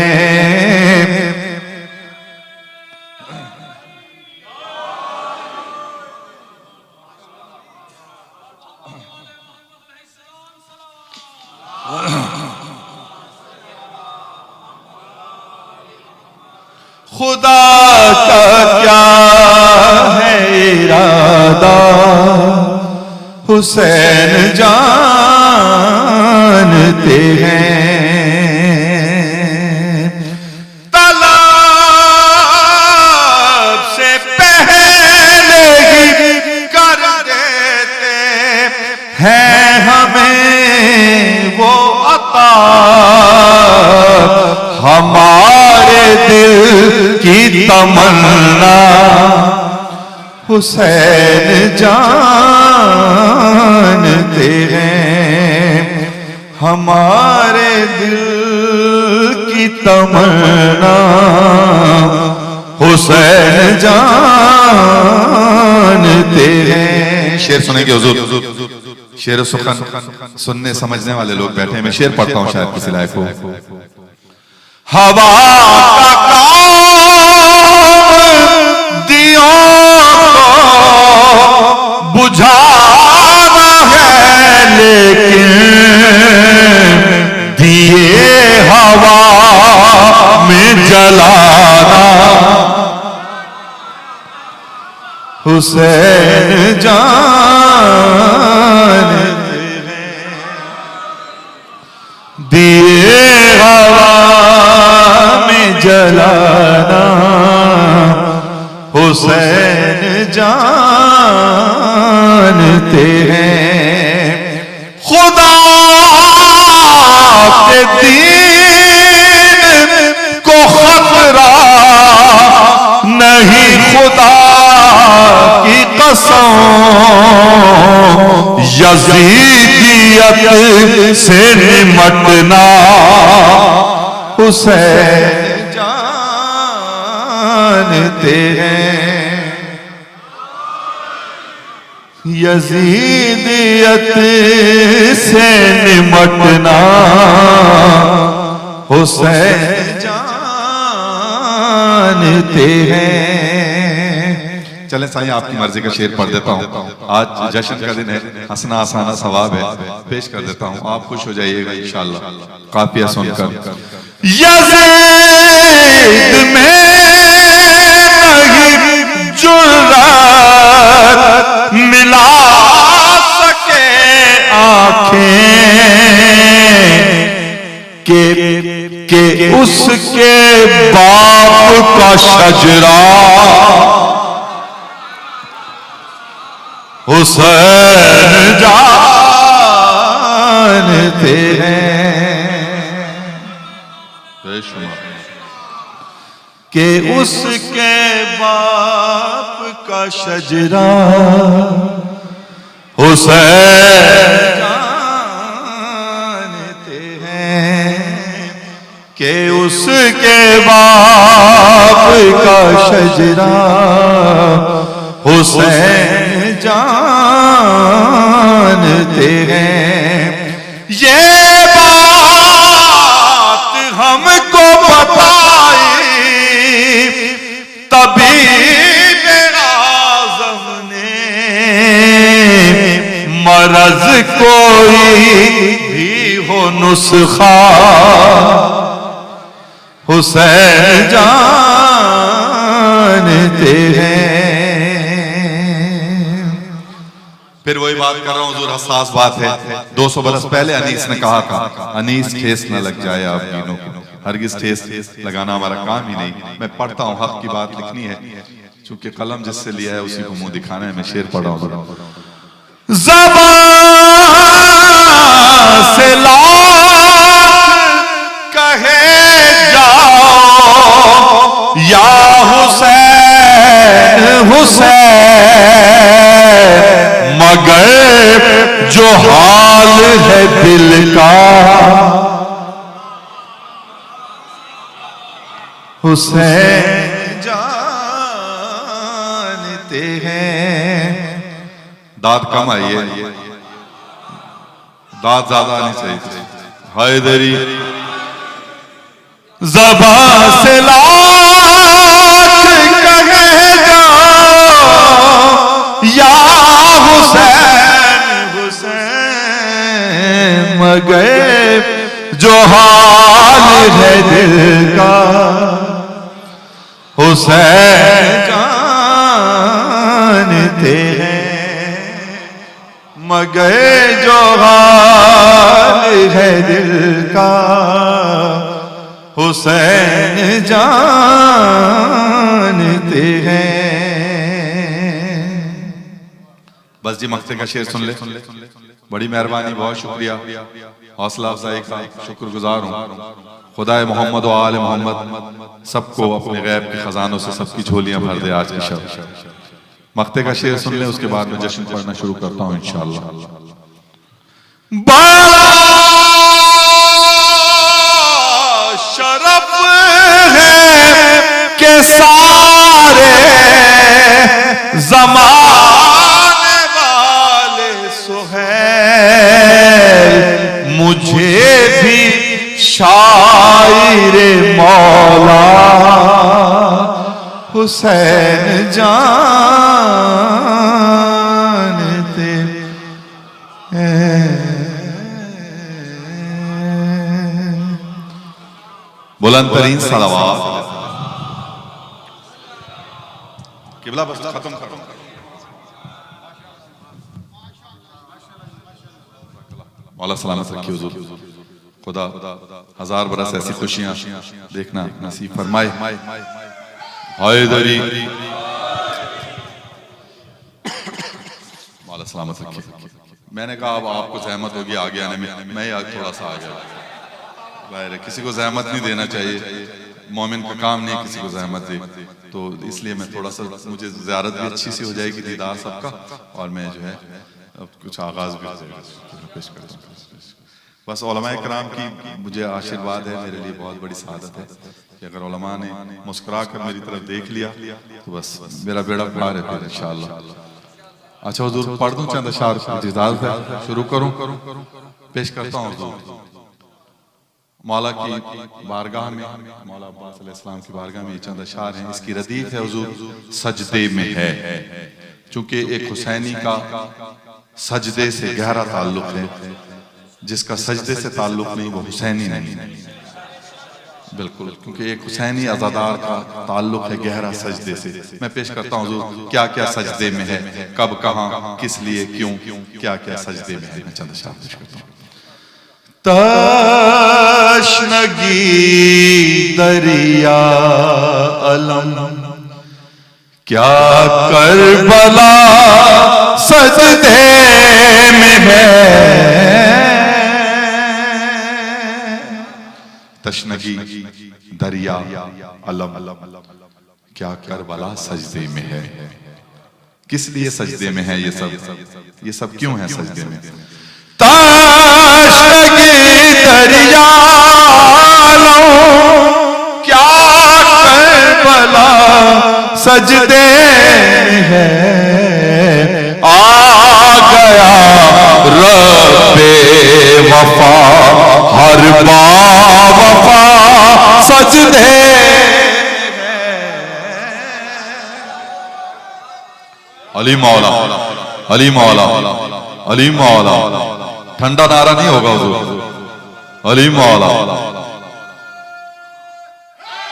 खुदा का क्या है इरादा हुसैन जानते हैं। तलाब से पहले ही कर देते हैं हमें वो अता, हमारे दिल की तमन्ना हुसैन जानते हैं। हमारे दिल की तमन्ना हुसैन जानते हैं। शेर सुनेंगे हुजूर? शेर सुखन सुनने समझने वाले लोग बैठे हैं, मैं शेर पढ़ता हूँ शायद किसी लायक हो। हवा का काम दियों को बुझाना है, लेकिन दिए हवा में जलाना हुसैन जानते हैं, दिए हवा में जलाना हुसैन जानते हैं। खुदा के दीन को खतरा नहीं, खुदा की कसम यजीदियत से निमटना हुसैन जानते हैं, यजीदियत से निमटना हुसैन जानते हैं। चले साईं, आपकी मर्जी का शेर पढ़ देता हूँ। आज जश्न का दिन है, हंसना आसाना सवाब है, पेश कर देता हूँ, आप खुश हो जाइएगा इंशाअल्लाह काफिया सुनकर। यज़ीद में नहीं जुर्रत मिला सके आँखें के उसके बाप का शजरा हुसैन जानते हैं, कि उसके बाप का शजरा हुसैन जानते हैं, कि उसके बाप का शजरा हुसैन जानते हैं। ये बात हमको बताई तबीब आज़म ने, मरज कोई भी हो नुस्खा हुसैन जानते हैं। फिर वही बात कर रहा हूँ, हुजूर हसास बात है। 200 बरस पहले अनीस ने कहा था, अनीस ठेस न लग जाए आप तीनों को, हरगिज ठेस लगाना हमारा काम ही नहीं। मैं पढ़ता हूँ, हक की बात लिखनी है, चूंकि कलम जिससे लिया है उसी को मुंह दिखाना है। मैं शेर पढ़ रहा हूँ। ज़बान से लाख कहे जाओ या हुसैन हुसैन, मगर जो हाल है दिल का हुसैन जानते हैं। दाद कम आई है, दाद ज्यादा नहीं चाहिए। हैदरी ज़बान से लाख कहे जाओ या हुसैन हुसैन, मगर जो हाल है दिल का हुसैन जानते हैं, मगर जो हाल है दिल का हुसैन जानते हैं। बस जी, मक्ते का शेर सुन ले। बड़ी मेहरबानी, बहुत शुक्रिया, हौसला अफजाई का शुक्रगुजार हूँ। खुदाए मोहम्मद और आले मोहम्मद सबको अपने गैब के खजानों से सबकी झोलियां भर दे आज की शब। मक्ते का शेर सुन ले, उसके बाद मैं जश्न पढ़ना शुरू करता हूँ इंशाअल्लाह। शरफ है के सारे ज़माने वाले सुहैल, मुझे भी शायर मौला हुसैन जानते हैं। बुलंद तरीन सलावात। किबला बस खत्म करो। मौला सलामत रखिए हुजूर, खुदा हजार बरस ऐसी खुशियां देखना नसीब फरमाए। हैदरी मौला सलामत रखिए। मैंने कहा अब आपको जहमत होगी आगे आने में, मैं आज थोड़ा सा आ गया। जाहिर है किसी को जहमत नहीं देना चाहिए, मोमिन का काम नहीं किसी को जहमत दे, तो इसलिए मैं थोड़ा सा, मुझे ज़ियारत भी अच्छी सी हो जाएगी, दीदार सबका, और मैं जो है अब कुछ आगाज भी पेश करता हूँ। बस उलमाए किराम की मुझे आशीर्वाद है, मेरे लिए बहुत बड़ी सआदत है कि अगर उलमा ने मुस्कुरा कर मेरी तरफ देख लिया तो बस मेरा बेड़ा पार है फिर इंशाअल्लाह। अच्छा हुजूर पढ़ दूं चंद अशार, इजाज़त है शुरू करूं? पेश करता हूं हुजूर। मौला की बारगाह में, मौला अब्बास अलैहिस्सलाम की बारगाह में ये चंद अशार हैं। इसकी रदीफ है हुजूर सजदे में है, चूंकि एक हुसैनी का सजदे से गहरा ताल्लुक है, जिसका सजदे से ताल्लुक नहीं वो हुसैनी नहीं। बिल्कुल, क्योंकि एक हुसैनी अज़ादार का ताल्लुक है गहरा सजदे से। मैं पेश करता हूँ हुजूर क्या क्या सजदे में है, कब कहाँ किस लिए क्यों क्या क्या सजदे में है। मैं चंद अशार पेश करता हूँ। तशनगी दरिया अलम क्या करबला सजदे में है, तशनगी दरिया अलम क्या करबला सजदे में है। किस लिए सजदे में है ये सब क्यों है सजदे में? तशनगी दरिया अलम क्या करबला सजदे में है, आ गया रब्बे वफा हर बावफा सजदे है। अली मौला अली मौला अली मौला, ठंडा नारा नहीं होगा हुजूर। अली मौला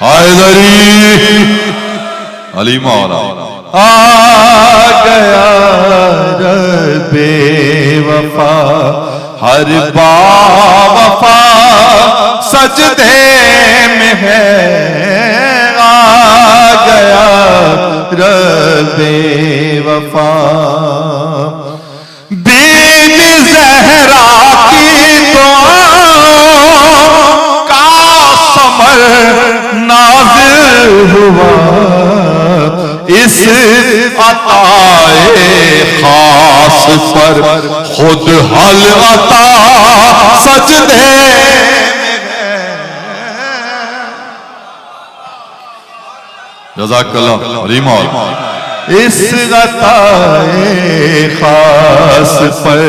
हैदरी अली मौला आ गया रब्बे वफा हर बावफा सजदे में है, आ गया रब्बे वफा। बीबी ज़हरा की दुआओं का समर नाज़िल हुआ, इस अताए खास पर खुद हल अता सजदे में है। जज़ाकल्लाह अली मौला। इस अताए खास पर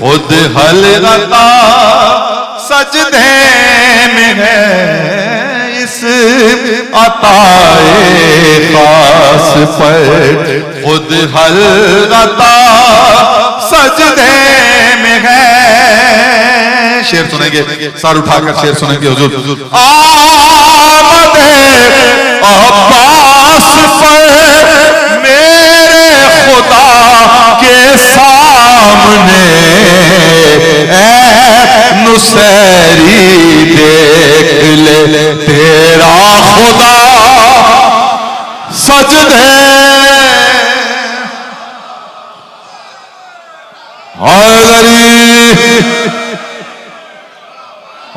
खुद हल अता सजदे में है, इस अताए खास पर खुद हल अता सजदे में है। शेर सुनेंगे, सर उठाकर शेर सुनेंगे हुजूर। आमदे अब्बास पर मेरे खुदा के सामने ऐ नुसैरी देख ले तेरा खुदा सजदे। हैदरी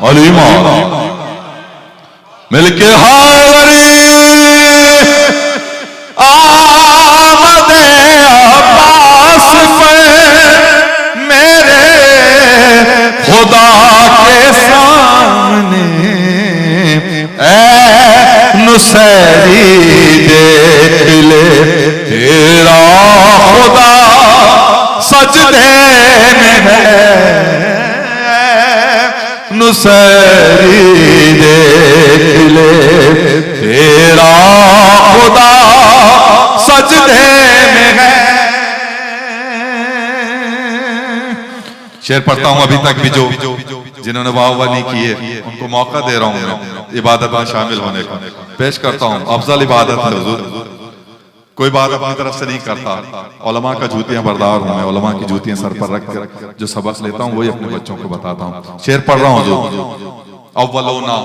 अली मौला मिलके हैदरी आमदे अब्बास पे मेरे खुदा के सामने ऐ नुसैरी देख ले तेरा खुदा सजदे में है, नुसैरी देख ले तेरा खुदा सजदे में है। शेर पढ़ता हूं अभी तक भी जो जिन्होंने वाह नहीं किए उनको मौका दे रहा हूं मैं इबादत में शामिल होने का। पेश करता हूं, अफजल इबादत है हुजूर, कोई बात अपनी तरफ से नहीं करता। उलमा का जूतियां बरदार हूं मैं, उलमा की जूतियां सर पर रख कर जो सबक लेता हूं वही अपने बच्चों को बताता हूं। शेर पढ़ रहा हूं हुजूर, अव्वलोना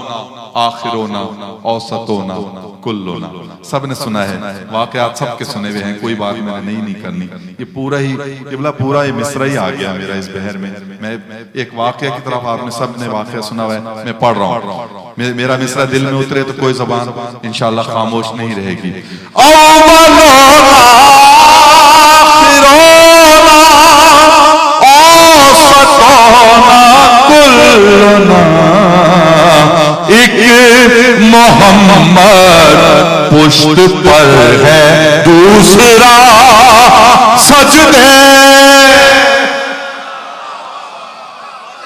आखिरोना औसतोना कुल्लोना। सब ने सुना है, वाकयात सबके सुने हुए हैं, कोई बात मैंने नहीं करनी। ये पूरा ही किबला पूरा ये मिसरा ही आ गया मेरा इस बहर में। मैं एक वाकया की तरफ, आपने सब ने वाकया सुना हुआ है, मैं पढ़ रहा हूँ। मेरा मिसरा दिल में उतरे तो कोई जबान इंशाल्लाह खामोश नहीं रहेगी। एक मोहम्मद पुष्ट पर है, दूसरा सजदे।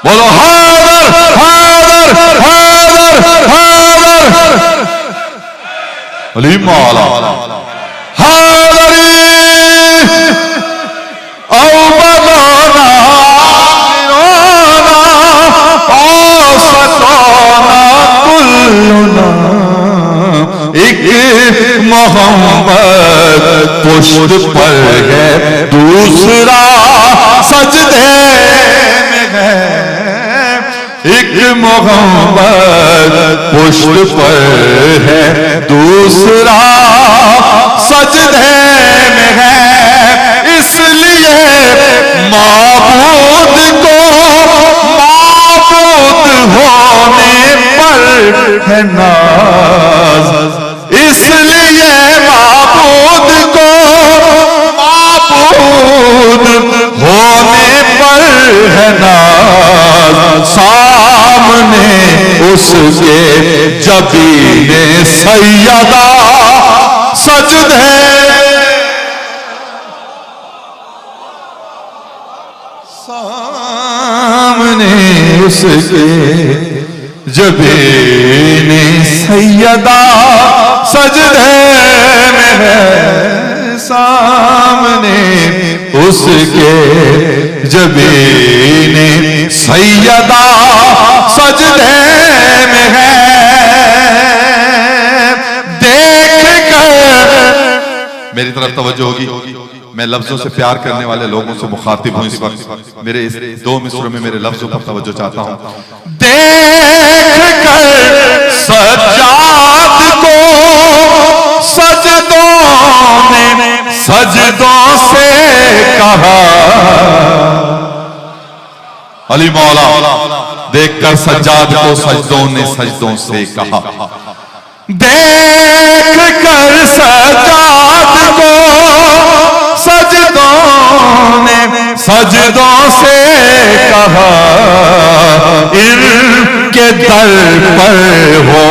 बोलो हैदर हैदर हैदर हैदर अली मौला हैदरी एक मोहम्मद पुष्ट पर है, दूसरा सजदे में है। एक मोहम्मद पुष्ट पर है, दूसरा सजदे में है। इसलिए माबूद को माबूद होने पर है नाज। इसलिए माबूद को माबूद होने पर है नाज। सामने उसके जबीने सैयदा सजदे। सामने उसके जबीने सैयदा सजदे में है। सामने उसके जबीने सैयदा सजदे में है। देख कर मेरी तरफ तवज्जो होगी, मैं लफ्जों से प्यार करने वाले लोगों से मुखातिब हूं इस वक्त। मेरे इस दो मिसरों में मेरे लफ्जों पर तवज्जो चाहता हूं। देख कर सज्जाद को सजदों ने सजदों से कहा। अली मौला देखकर सज्जाद को सजदों ने सजदों से कहा। देख कर सज्जाद को सजदों ने सजदों से कहा। इनके दर पर हो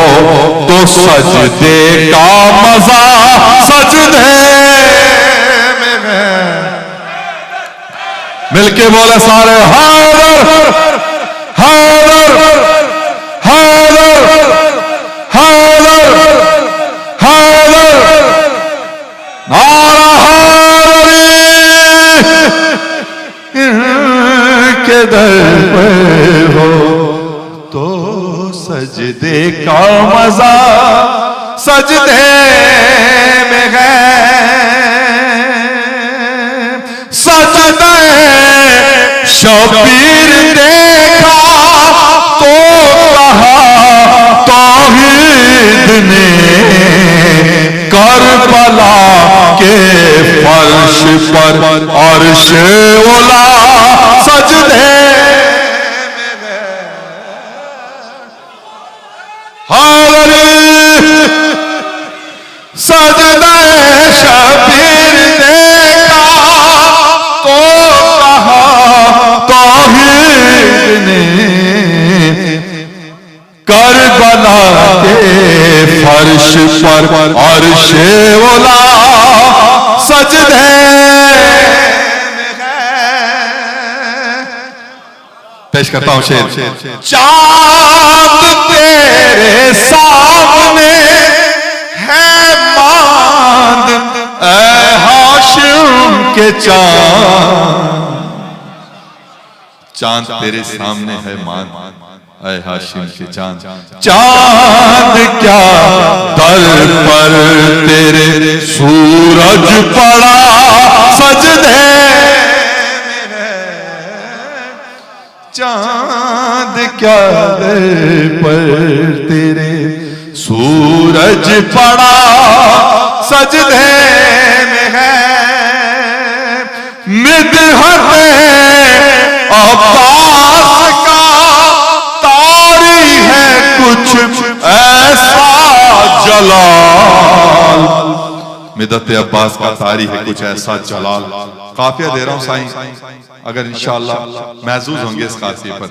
तो सजदे का मजा सजदे में है। मिलके बोले सारे हैदर हैदर हैदर हैदर हैदर नारा के दर पर हो तो सजदे का मजा सजदे में है। सजदे शबीर देखा तो कहा तौहीद ने करबला के फर्श पर अर्श उला सजदे में है। सजदे शबीर देखा तो कहा तौहीद ने करबला के फर्श पर अर्श उला सजदे में है। पेश करता हूं शेर। चांद तेरे सामने है मांद ऐ हाशिम के चांद। चांद तेरे सामने है मांद ऐ हाशिम के चांद, चांद क्या दर पर तेरे सूरज पड़ा सजदे में है, चांद क्या दर पर तेरे सूरज पड़ा सजदे में है, मिदहत अब्बास का तारी है कुछ ऐसा जलाल, मिदत अब्बास का तारी है कुछ ऐसा जलाल। काफिया दे रहा हूं साईं, अगर इंशाअल्लाह महसूस होंगे इस काफिये पर।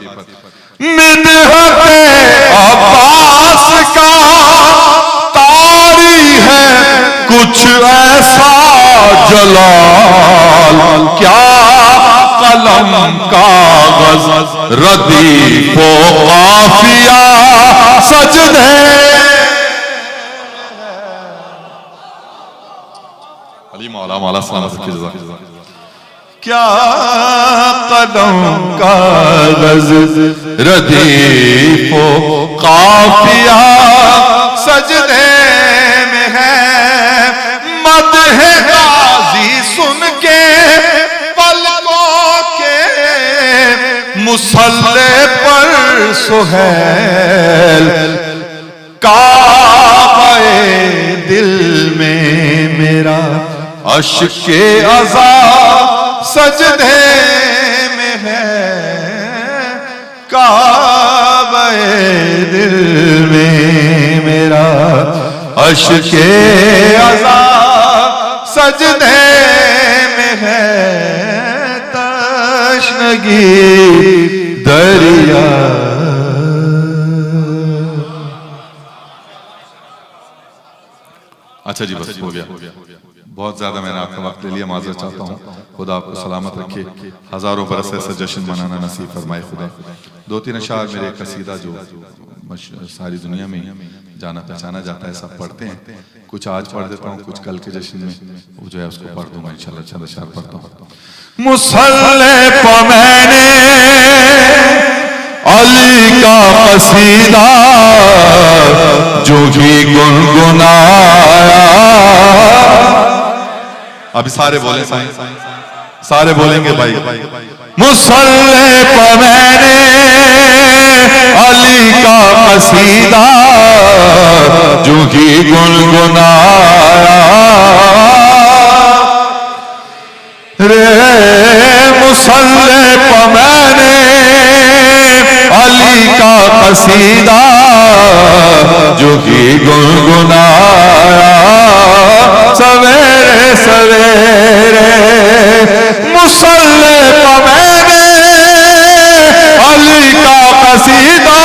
मिदहत अब्बास का तारी है कुछ ऐसा जलाल, क्या कलम कागज रदीफो काफिया सजदे, अली मौला मौला सलामत की जज़ा। क्या कलम कागज रदीफो काफिया सजदे में है, मदह गाजी सुन के पलकों के मुसल्ले पर सुहैल, काबे दिल में मेरा अश्के अज़ा सजदे में है, काबे दिल में मेरा अश्के अज़ा सजदे में है, तशनगी दरिया। अच्छा जी बस हो गया, बहुत ज्यादा मैंने आपका वक्त ले लिया, माजरत चाहता हूँ। खुदा आपको सलामत रखे, हजारों बरस ऐसा जश्न मनाना नसीब फरमाए खुदा। दो तीन अशार मेरे कसीदा जो सारी दुनिया में जाना पहचाना जाता है, सब पढ़ते हैं, कुछ आज पढ़ देता हूँ, कुछ कल के जश्न में वो जो है उसको पढ़ दूंगा इंशाल्लाह। चंद अशार पढ़ता हूँ। मुसल्ले पर मैंने अली का कसीदा जो भी गुनगुनाया, अभी सारे बोले साईं, सारे बोलेंगे भाई। मुसल्ले पर मैंने अली का कसीदा जो ही गुनगुनाया, रे मुसल्ले पर मैंने अली का कसीदा जो ही गुनगुनाया, सवेरे सवेरे मुसल्ले पर मैंने अली का कसीदा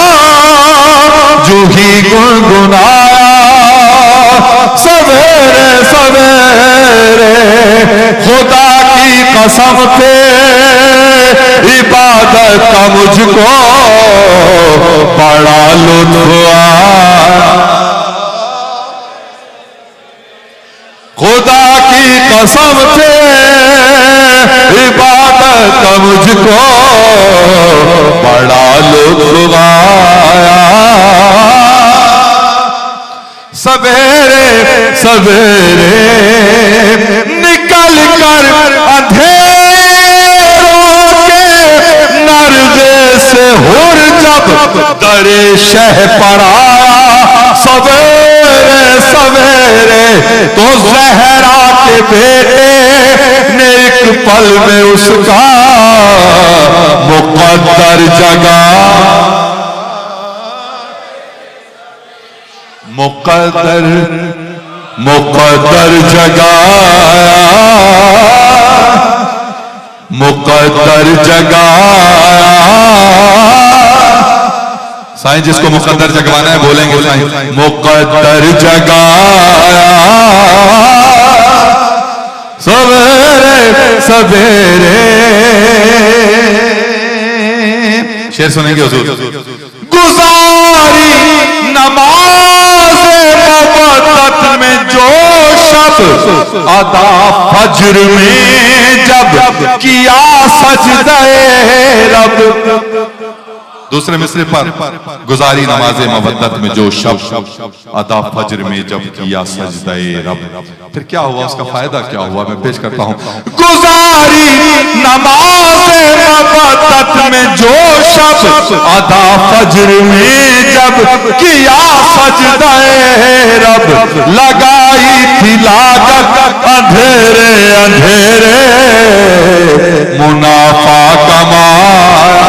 जो ही गुनगुनाया, सवेरे सवेरे खुदा की कसम पे इबादत का मुझको बड़ा लुत्फ आया, खुदा की कसम से इबादत का मुझको बड़ा लुत्फ आया, सवेरे सवेरे निकल कर अंधेरों के नरगे से हुर जब दरे शह पर आया, सवेरे सवेरे तो ज़हरा के बेटे ने एक पल में उसका मुक़द्दर जगा, मुक़द्दर मुक़द्दर जगाया, मुक़द्दर जगाया। साईं जिसको मुक़द्दर जगवाना है बोलेंगे साईं, मुक़द्दर जगाया, सवेरे सवेरे। शेर सुनेंगे हुजूर। गुजारी नमाज़े मवद्दत में जो शब अदा फज्र में जब किया सजदे रब, दूसरे मिसरे पर गुजारी नमाज़े मवद्दत में जो शब अदा फज्र में जब किया सजदाए रब। फिर क्या हुआ, उसका फायदा क्या हुआ, मैं पेश करता हूँ। गुजारी नमाज़े मवद्दत में जो शब अदा फज्र में जब किया सजदाए रब, लगाई थी लागत अंधेरे अंधेरे मुनाफा कमाया,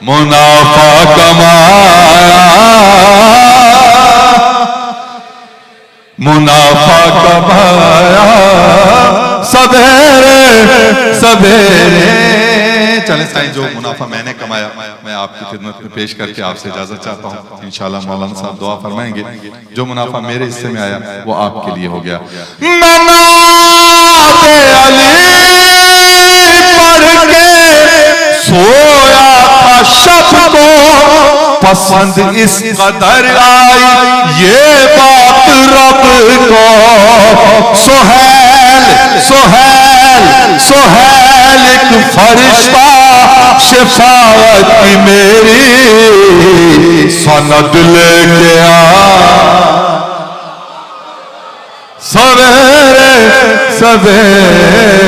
मुनाफा कमाया, मुनाफा कमाया सवेरे सवेरे। चले साईं, जो मुनाफा मैंने कमाया मैं आपकी खिदमत में पेश करके आपसे इजाजत चाहता हूँ। इंशाल्लाह मौलाना साहब दुआ फरमाएंगे। जो मुनाफा मेरे हिस्से में आया वो आपके लिए हो गया। नमाज़े अली पढ़ के सोया था शब को, पसंद इस कदर आई ये बात रब को। सुहैल सुहैल सुहैल एक फरिश्ता शिफाअत की मेरी सनद लेके आ सवेरे सवेरे।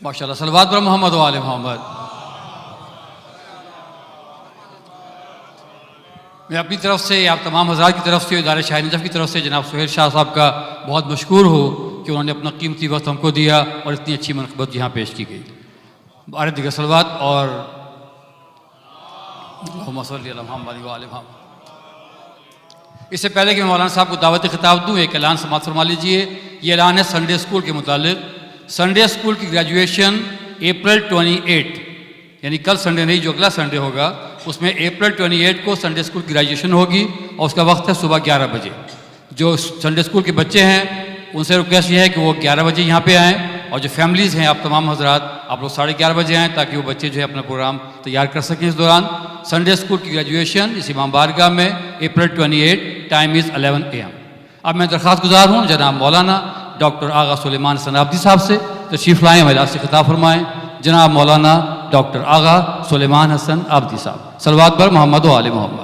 माशाअल्लाह, सलवात पर मोहम्मद व आले मोहम्मद। मैं अपनी तरफ से, आप तमाम हज़रात की तरफ से, इदारे शाहे नजफ़ की तरफ से जनाब सुहेल शाह साहब का बहुत मशकूर हो कि उन्होंने अपना कीमती वक्त हमको दिया और इतनी अच्छी मनक़बत यहाँ पेश की गई। बारह दिगर सलवात और इससे पहले कि मैं मौलाना साहब को दावत खिताब दूँ, एक ऐलान समाअत फरमा लीजिए। ये ऐलान है संडे स्कूल के मुतालिक। संडे स्कूल की ग्रेजुएशन अप्रैल 28, यानी कल संडे नहीं जो अगला संडे होगा, उसमें अप्रैल 28 को संडे स्कूल की ग्रेजुएशन होगी और उसका वक्त है सुबह 11 बजे। जो संडे स्कूल के बच्चे हैं उनसे रिक्वेस्ट ये है कि वो 11 बजे यहाँ पे आएँ, और जो फैमिलीज़ हैं आप तमाम हजरात, आप लोग 11:30 बजे आएँ ताकि वो बच्चे जो है अपना प्रोग्राम तैयार कर सकें। इस दौरान संडे स्कूल की ग्रेजुएशन इस इमाम बारगाह में अप्रैल 28, टाइम इज़ 11 AM। अब मैं दरख्वास्त गुजार हूँ जनाब मौलाना डॉक्टर आगा सुलेमान हसन आब्दी साहब से तशरीफ़ लाएँ, महिला से खिताब फरमाएँ। जनाब मौलाना डॉक्टर आगा सुलेमान हसन आब्दी साहब। सलवात पर मोहम्मद व आले Mohammad.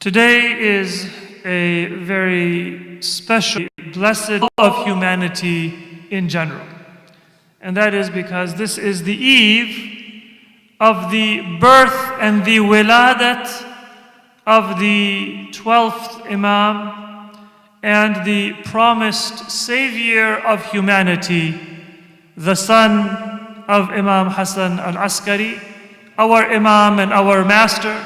Today is a very special, blessed of humanity in general. And that is because this is the eve of the birth and the wiladat of the 12th Imam and the promised savior of humanity, the son of Imam Hassan al-Askari, our Imam and our master,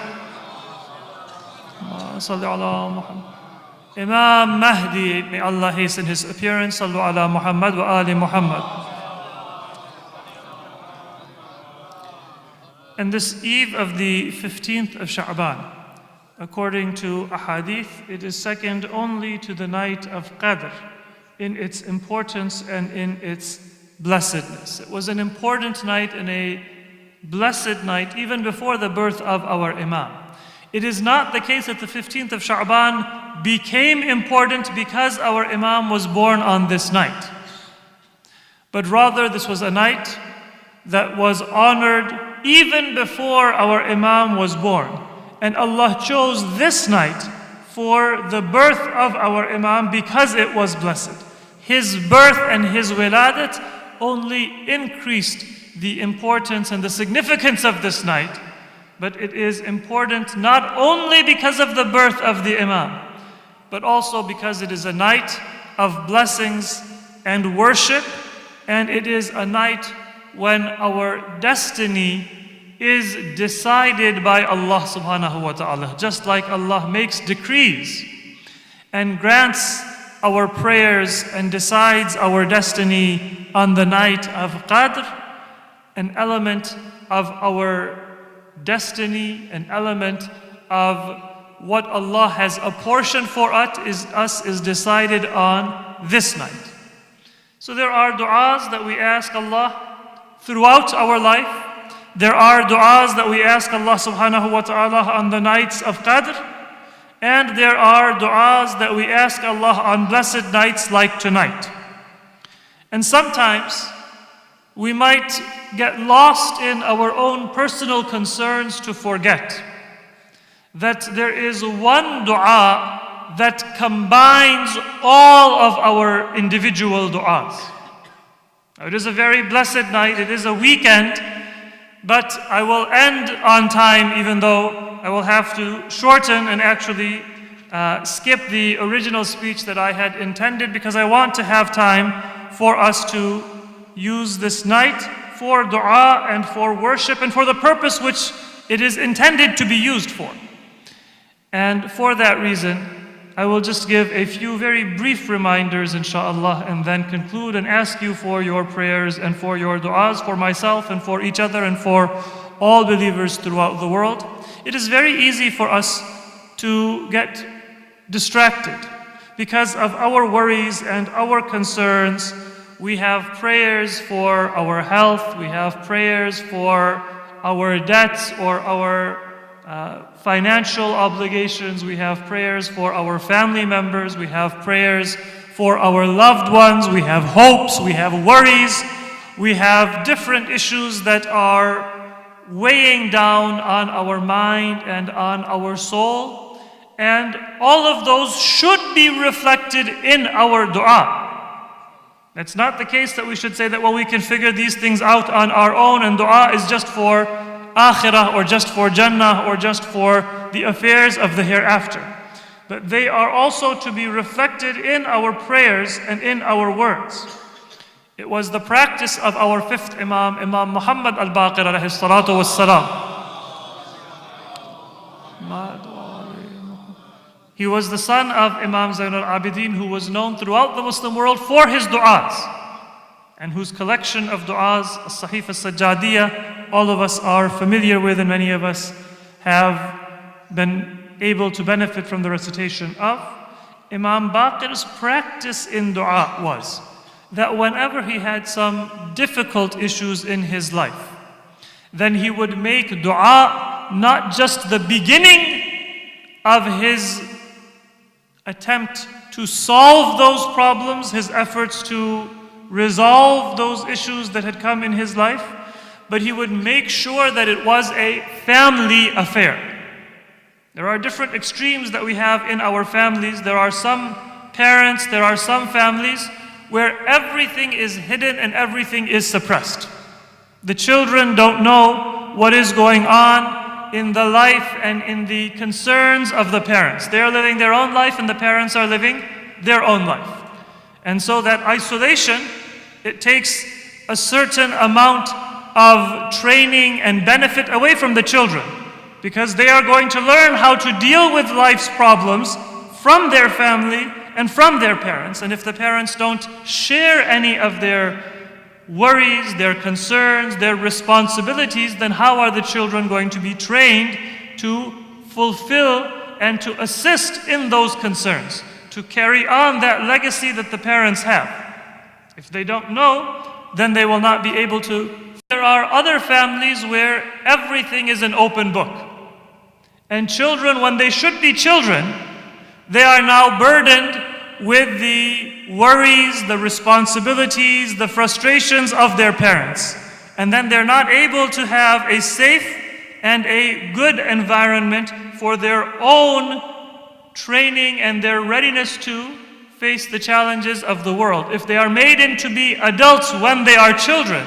Imam Mahdi, may Allah hasten his appearance, Sallu ala Muhammad wa ali Muhammad. And this eve of the 15th of Sha'ban, according to ahadith, it is second only to the night of Qadr in its importance and in its blessedness. It was an important night and a blessed night even before the birth of our Imam. It is not the case that the 15th of Sha'ban became important because our Imam was born on this night. But rather, this was a night that was honored even before our Imam was born. And Allah chose this night for the birth of our Imam because it was blessed. His birth and his wiladat only increased the importance and the significance of this night. But it is important not only because of the birth of the Imam, but also because it is a night of blessings and worship, and it is a night when our destiny is decided by Allah subhanahu wa ta'ala. Just like Allah makes decrees and grants our prayers and decides our destiny on the night of Qadr, an element of our destiny, an element of what Allah has apportioned for us is decided on this night. So there are du'as that we ask Allah throughout our life. There are du'as that we ask Allah subhanahu wa ta'ala on the nights of Qadr. And there are du'as that we ask Allah on blessed nights like tonight. And sometimes we might get lost in our own personal concerns to forget that there is one dua that combines all of our individual du'as. It is a very blessed night, it is a weekend, but I will end on time even though I will have to shorten and actually skip the original speech that I had intended because I want to have time for us to use this night for dua and for worship and for the purpose which it is intended to be used for. And for that reason, I will just give a few very brief reminders, inshaAllah, and then conclude and ask you for your prayers and for your du'as for myself and for each other and for all believers throughout the world. It is very easy for us to get distracted because of our worries and our concerns. We have prayers for our health, we have prayers for our debts or our financial obligations, we have prayers for our family members, we have prayers for our loved ones, we have hopes, we have worries, we have different issues that are weighing down on our mind and on our soul, and all of those should be reflected in our dua. It's not the case that we should say that, well, we can figure these things out on our own and dua is just for akhirah or just for Jannah or just for the affairs of the hereafter. But they are also to be reflected in our prayers and in our words. It was the practice of our fifth Imam, Imam Muhammad al-Baqir alayhi salatu was-salam. He was the son of Imam Zain al-Abidin, who was known throughout the Muslim world for his du'as, and whose collection of du'as, As-Sahifa Sajjadiyah, all of us are familiar with and many of us have been able to benefit from the recitation of. Imam Baqir's practice in du'a was that whenever he had some difficult issues in his life, then he would make du'a not just the beginning of his attempt to solve those problems, his efforts to resolve those issues that had come in his life, but he would make sure that it was a family affair. There are different extremes that we have in our families. There are some parents, there are some families where everything is hidden and everything is suppressed. The children don't know what is going on in the life and in the concerns of the parents. They are living their own life and the parents are living their own life. And so that isolation, it takes a certain amount of training and benefit away from the children, because they are going to learn how to deal with life's problems from their family and from their parents. And if the parents don't share any of their worries, their concerns, their responsibilities, then how are the children going to be trained to fulfill and to assist in those concerns, to carry on that legacy that the parents have. If they don't know, then they will not be able to. There are other families where everything is an open book. And children, when they should be children, they are now burdened with the worries, the responsibilities, the frustrations of their parents. And then they're not able to have a safe and a good environment for their own training and their readiness to face the challenges of the world. If they are made into be adults when they are children,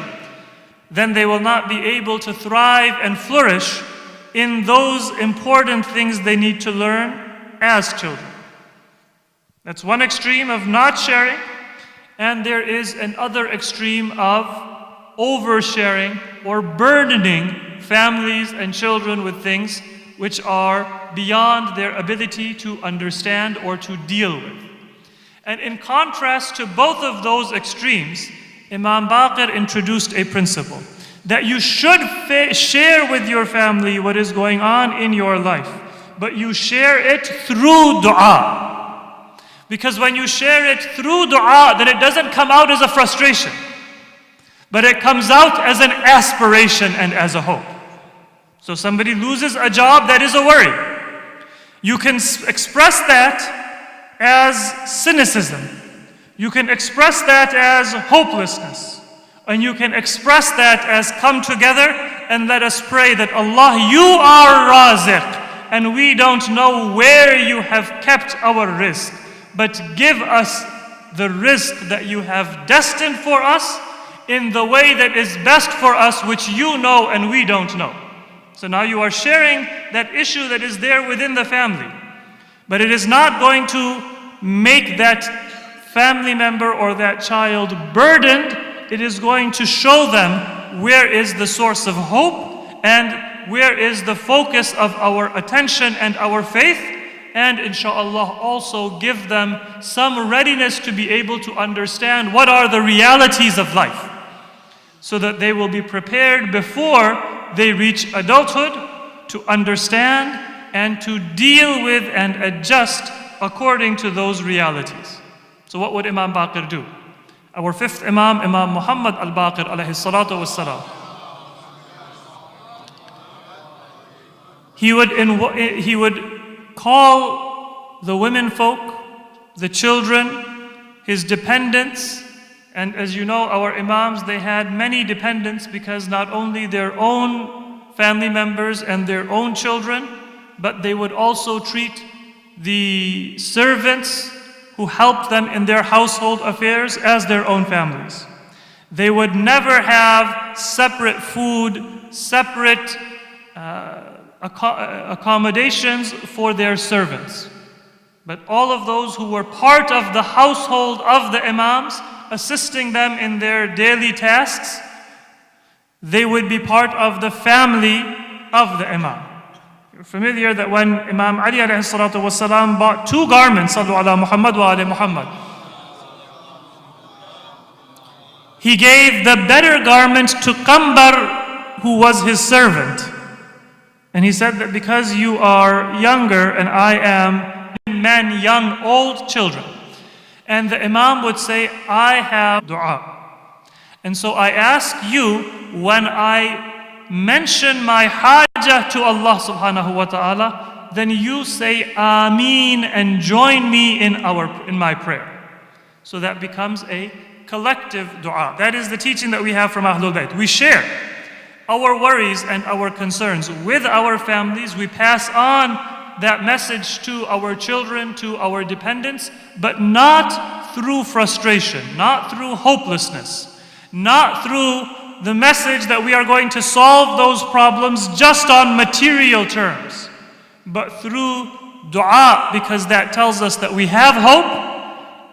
then they will not be able to thrive and flourish in those important things they need to learn as children. That's one extreme of not sharing, and there is another extreme of oversharing or burdening families and children with things which are beyond their ability to understand or to deal with. And in contrast to both of those extremes, Imam Baqir introduced a principle that you should share with your family what is going on in your life, but you share it through dua. Because when you share it through dua, then it doesn't come out as a frustration, but it comes out as an aspiration and as a hope. So somebody loses a job, that is a worry. You can express that as cynicism. You can express that as hopelessness. And you can express that as come together and let us pray that Allah, you are Raziq, and we don't know where you have kept our rizq, but give us the rizq that you have destined for us in the way that is best for us, which you know and we don't know. So now you are sharing that issue that is there within the family. But it is not going to make that family member or that child burdened. It is going to show them where is the source of hope and where is the focus of our attention and our faith. And inshallah also give them some readiness to be able to understand what are the realities of life, so that they will be prepared before they reach adulthood to understand and to deal with and adjust according to those realities. So what would Imam Baqir do? Our fifth Imam, Imam Muhammad al-Baqir alayhi salatu wassalam. He would call the women folk, the children, his dependents, and as you know, our Imams, they had many dependents because not only their own family members and their own children, but they would also treat the servants who helped them in their household affairs as their own families. They would never have separate food, separate accommodations for their servants. But all of those who were part of the household of the Imams, assisting them in their daily tasks, they would be part of the family of the Imam. You're familiar that when Imam Ali alayhi salatu wasalam bought two garments, Sallu ala Muhammad wa ala Muhammad, he gave the better garment to Qambar, who was his servant. And he said that because you are younger and I am men, young, old, children. And the Imam would say, I have dua. And so I ask you, when I mention my hajah to Allah subhanahu wa ta'ala, then you say Ameen and join me in my prayer. So that becomes a collective dua. That is the teaching that we have from Ahlul Bayt. We share our worries and our concerns with our families. We pass on that message to our children, to our dependents, but not through frustration, not through hopelessness, not through the message that we are going to solve those problems just on material terms, but through dua, because that tells us that we have hope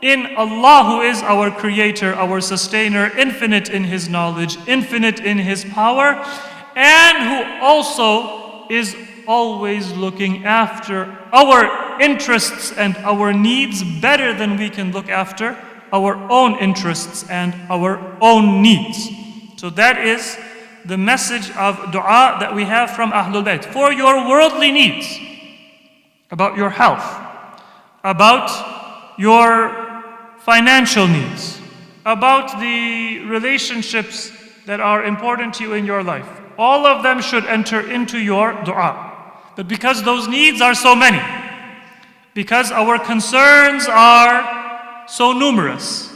in Allah, who is our creator, our sustainer, infinite in his knowledge, infinite in his power, and who also is always looking after our interests and our needs better than we can look after our own interests and our own needs. So that is the message of dua that we have from Ahlul Bayt. For your worldly needs, about your health, about your financial needs, about the relationships that are important to you in your life. All of them should enter into your dua. But because those needs are so many, because our concerns are so numerous,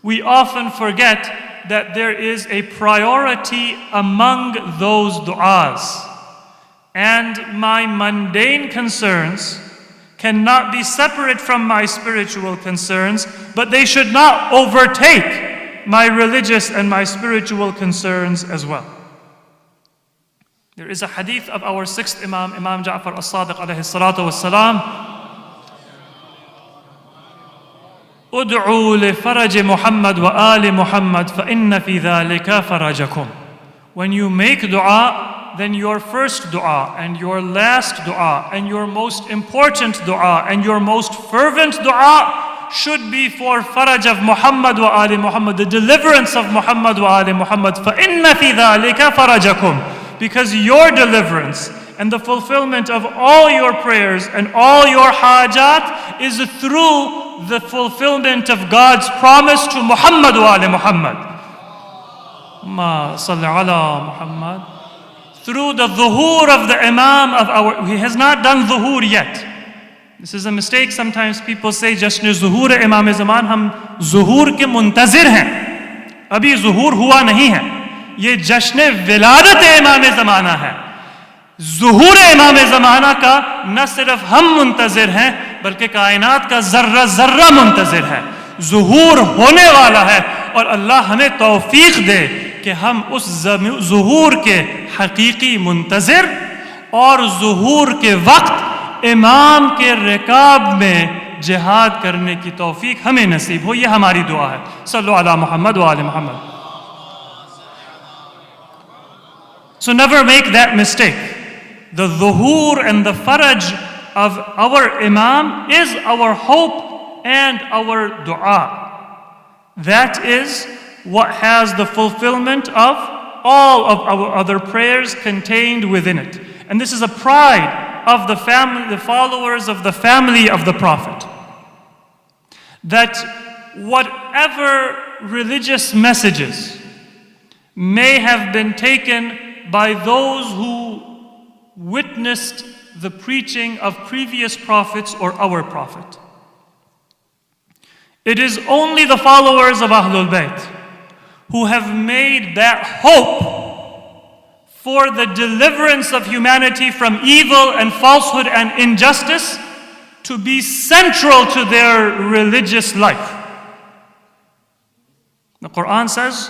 we often forget that there is a priority among those du'as. And my mundane concerns cannot be separate from my spiritual concerns, but they should not overtake my religious and my spiritual concerns as well. There is a hadith of our sixth Imam, Imam Ja'far as-Sadiq alayhi salatu was-salam. Ud'u li faraj Muhammad wa ali Muhammad fa inna fi dhalika farajakum. When you make dua, then your first dua and your last dua and your most important dua and your most fervent dua should be for faraj of Muhammad wa ali Muhammad, the deliverance of Muhammad wa ali Muhammad. fa inna fi dhalika farajakum. Because your deliverance and the fulfillment of all your prayers and all your hajat is through the fulfillment of God's promise to Muhammad wa ali Muhammad. Ma salli ala Muhammad. Through the dhuhur of the Imam of our, he has not done dhuhur yet. This is a mistake. Sometimes people say, Jashn zuhur Imam Zaman, hum zuhur ke muntazir hain. Abhi zuhur hua nahi hai. ये जश्न विलादत इमाम ज़माना है। ज़ुहूर इमाम ज़माना का न सिर्फ हम मुंतज़िर हैं, बल्कि कायनात का ज़र्रा ज़र्रा मुंतज़िर है। ज़ुहूर होने वाला है और अल्लाह हमें तौफीक दे कि हम उस ज़ुहूर के हकीकी मुंतज़िर और ज़ुहूर के वक्त इमाम के रिकाब में जिहाद करने की तौफीक हमें नसीब हो। ये हमारी दुआ है। सल्लु अला मुहम्मद व आले Muhammad. So never make that mistake. The dhuhur and the faraj of our Imam is our hope and our dua. That is what has the fulfillment of all of our other prayers contained within it. And this is a pride of the family, the followers of the family of the Prophet. That whatever religious messages may have been taken by those who witnessed the preaching of previous prophets or our prophet. It is only the followers of Ahlul Bayt who have made that hope for the deliverance of humanity from evil and falsehood and injustice to be central to their religious life. The Quran says,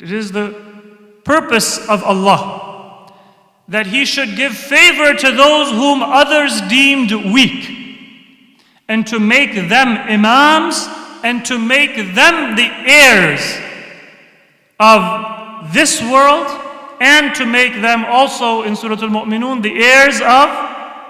It is the purpose of Allah that He should give favor to those whom others deemed weak, and to make them imams, and to make them the heirs of this world, and to make them also in Surah Al-Mu'minun the heirs of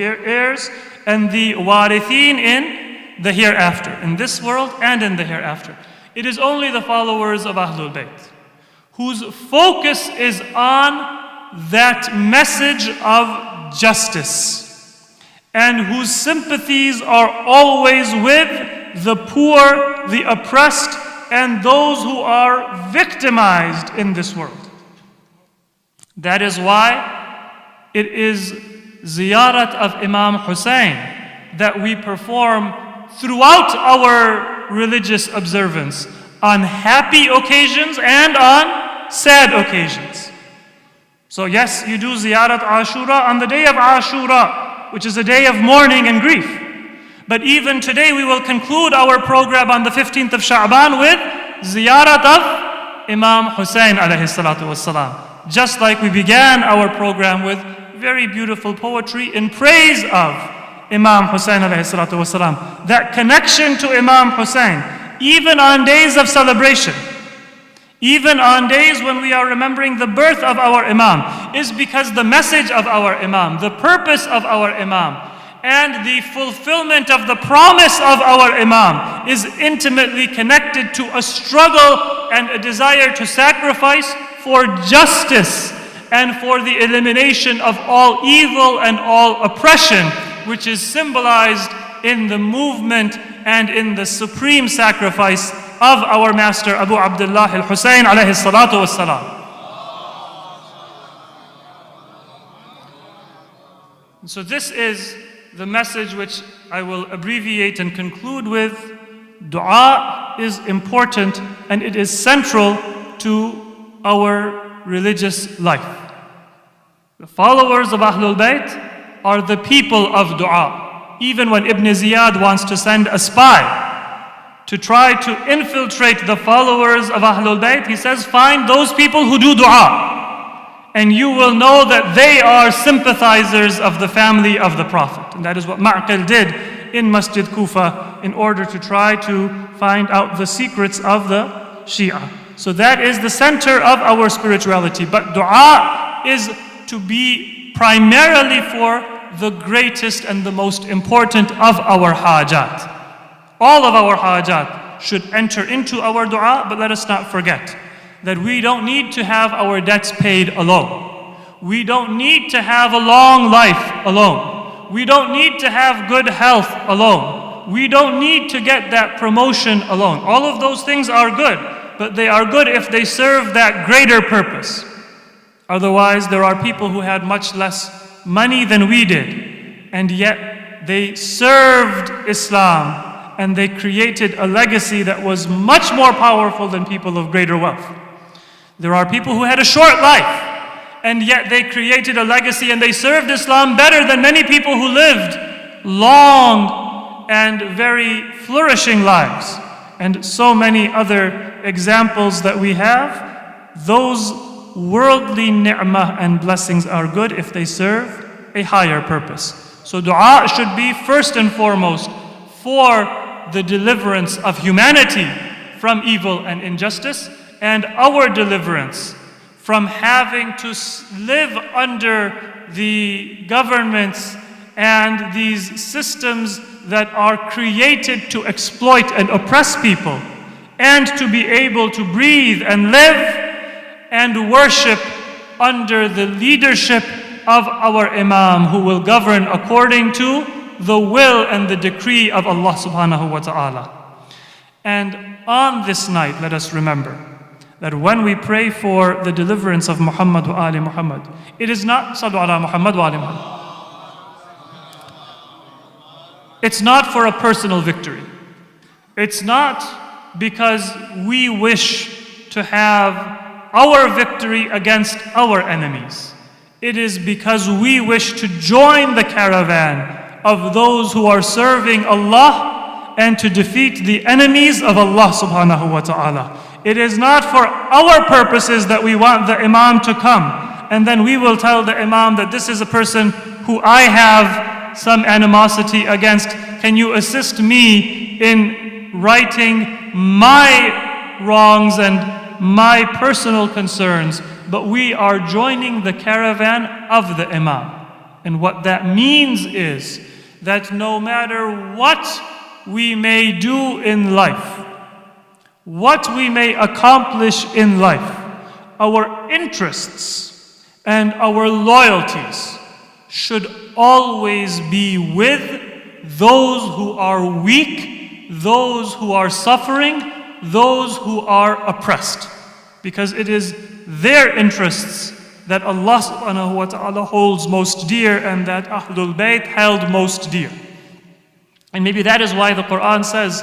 heirs, and the warithin in the hereafter, in this world and in the hereafter. It is only the followers of Ahlul Bayt whose focus is on that message of justice, and whose sympathies are always with the poor, the oppressed, and those who are victimized in this world. That is why it is ziyarat of Imam Hussein that we perform throughout our religious observance, on happy occasions and on sad occasions. So yes, you do ziyarat Ashura on the day of Ashura, which is a day of mourning and grief. But even today we will conclude our program on the 15th of Sha'ban with ziyarat of Imam Hussein alayhi salatu wassalam. Just like we began our program with very beautiful poetry in praise of Imam Hussein alayhi salatu wassalam. That connection to Imam Hussein, even on days of celebration, even on days when we are remembering the birth of our Imam, is because the message of our Imam, the purpose of our Imam, and the fulfillment of the promise of our Imam is intimately connected to a struggle and a desire to sacrifice for justice and for the elimination of all evil and all oppression, which is symbolized in the movement and in the supreme sacrifice of our master Abu Abdullah al-Hussein alayhi salatu wassalam. So this is the message which I will abbreviate and conclude with. Dua is important and it is central to our religious life. The followers of Ahlul Bayt are the people of dua. Even when Ibn Ziyad wants to send a spy to try to infiltrate the followers of Ahlul Bayt, he says, find those people who do dua, and you will know that they are sympathizers of the family of the Prophet. And that is what Ma'qil did in Masjid Kufa in order to try to find out the secrets of the Shia. So that is the center of our spirituality. But dua is to be primarily for the greatest and the most important of our hajat. All of our hajat should enter into our dua, but let us not forget that we don't need to have our debts paid alone. We don't need to have a long life alone. We don't need to have good health alone. We don't need to get that promotion alone. All of those things are good, but they are good if they serve that greater purpose. Otherwise, there are people who had much less money than we did, and yet they served Islam and they created a legacy that was much more powerful than people of greater wealth. There are people who had a short life, and yet they created a legacy and they served Islam better than many people who lived long and very flourishing lives. And so many other examples that we have. Those worldly ni'mah and blessings are good if they serve a higher purpose. So dua should be first and foremost for the deliverance of humanity from evil and injustice, and our deliverance from having to live under the governments and these systems that are created to exploit and oppress people, and to be able to breathe and live and worship under the leadership of our Imam, who will govern according to the will and the decree of Allah subhanahu wa ta'ala. And on this night, let us remember that when we pray for the deliverance of Muhammad wa Ali Muhammad, it is not Sallu ala Muhammad wa Ali Muhammad. It's not for a personal victory. It's not because we wish to have our victory against our enemies. It is because we wish to join the caravan of those who are serving Allah and to defeat the enemies of Allah subhanahu wa ta'ala. It is not for our purposes that we want the Imam to come, and then we will tell the Imam that this is a person who I have some animosity against. Can you assist me in righting my wrongs and my personal concerns? But we are joining the caravan of the Imam. And what that means is that no matter what we may do in life, what we may accomplish in life, our interests and our loyalties should always be with those who are weak, those who are suffering, those who are oppressed. Because it is their interests that Allah subhanahu wa ta'ala holds most dear and that Ahlul Bayt held most dear. And maybe that is why the Quran says,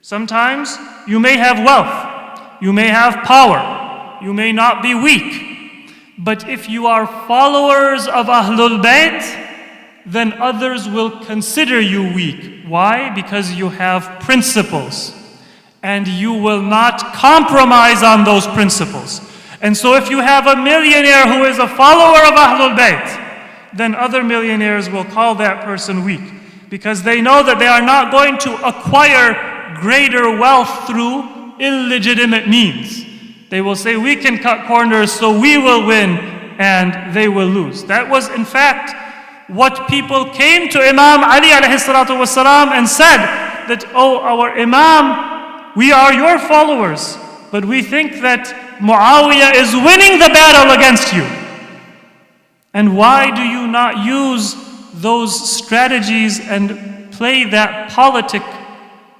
Sometimes you may have wealth, you may have power, you may not be weak. But if you are followers of Ahlul Bayt, then others will consider you weak. Why? Because you have principles. And you will not compromise on those principles. And so if you have a millionaire who is a follower of Ahlul Bayt, then other millionaires will call that person weak. because they know that they are not going to acquire greater wealth through illegitimate means. They will say, we can cut corners so we will win and they will lose. That was in fact what people came to Imam Ali alayhi salatu wasalam and said that, oh, our Imam, we are your followers, but we think that Muawiyah is winning the battle against you. And why do you not use those strategies and play that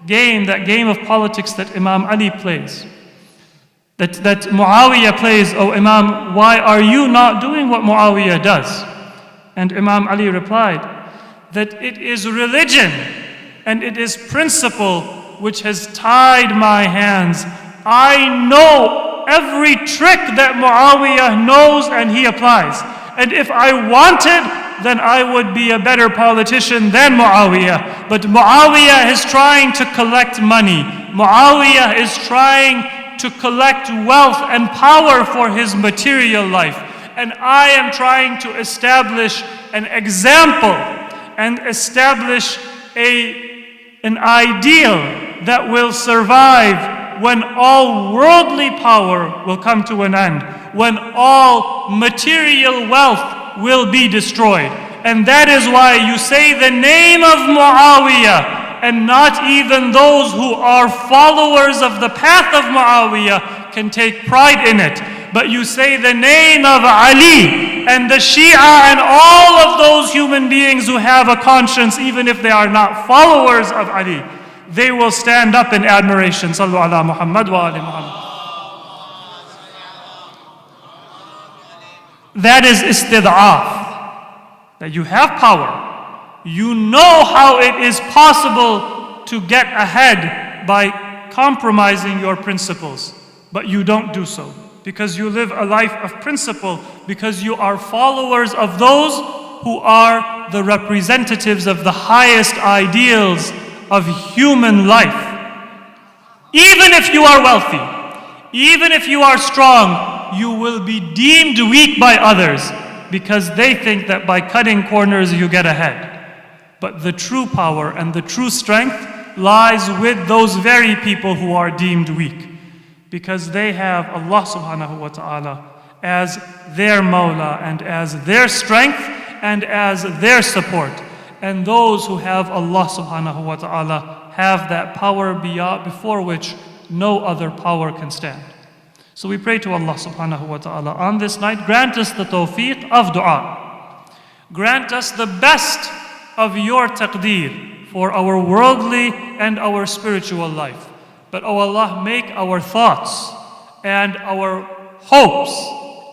game, that game of politics that Imam Ali plays? That Muawiyah plays, oh Imam, why are you not doing what Muawiyah does? And Imam Ali replied that it is religion and it is principle which has tied my hands. I know every trick that Muawiyah knows and he applies. And if I wanted, then I would be a better politician than Muawiyah. But Muawiyah is trying to collect money. Muawiyah is trying to collect wealth and power for his material life. And I am trying to establish an example and establish an ideal that will survive when all worldly power will come to an end, when all material wealth will be destroyed. And that is why you say the name of Muawiyah, and not even those who are followers of the path of Muawiyah can take pride in it. But you say the name of Ali, and the Shia and all of those human beings who have a conscience, even if they are not followers of Ali, they will stand up in admiration. Sallu ala Muhammad wa ali Muhammad. That is istid'af. That you have power. You know how it is possible to get ahead by compromising your principles, but you don't do so because you live a life of principle, because you are followers of those who are the representatives of the highest ideals of human life. Even if you are wealthy, even if you are strong, you will be deemed weak by others because they think that by cutting corners you get ahead. But the true power and the true strength lies with those very people who are deemed weak, because they have Allah subhanahu wa ta'ala as their Mawla and as their strength and as their support. And those who have Allah subhanahu wa ta'ala have that power before which no other power can stand. So we pray to Allah subhanahu wa ta'ala on this night, grant us the tawfiq of dua. Grant us the best of your taqdeer for our worldly and our spiritual life. But oh Allah, make our thoughts and our hopes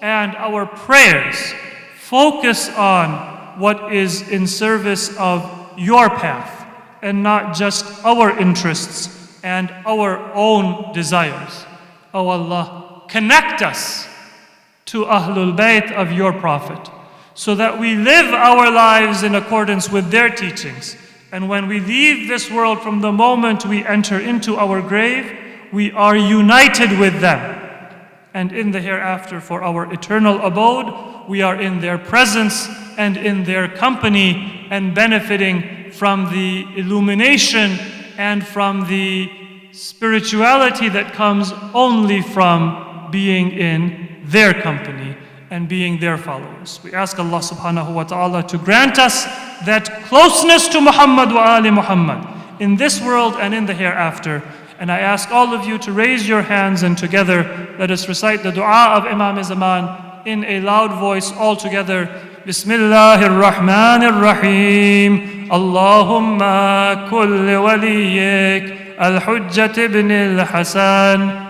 and our prayers focus on what is in service of your path and not just our interests and our own desires. Oh Allah, connect us to Ahlul Bayt of your Prophet, so that we live our lives in accordance with their teachings. And when we leave this world, from the moment we enter into our grave, we are united with them. And in the hereafter, for our eternal abode, we are in their presence and in their company and benefiting from the illumination and from the spirituality that comes only from being in their company and being their followers. We ask Allah subhanahu wa ta'ala to grant us that closeness to Muhammad wa ali Muhammad in this world and in the hereafter. And I ask all of you to raise your hands, and together let us recite the dua of Imam Zaman in a loud voice all together. Bismillahir Rahmanir Rahim. Allahumma kulli waliyik al-Hujjat ibn al-Hasan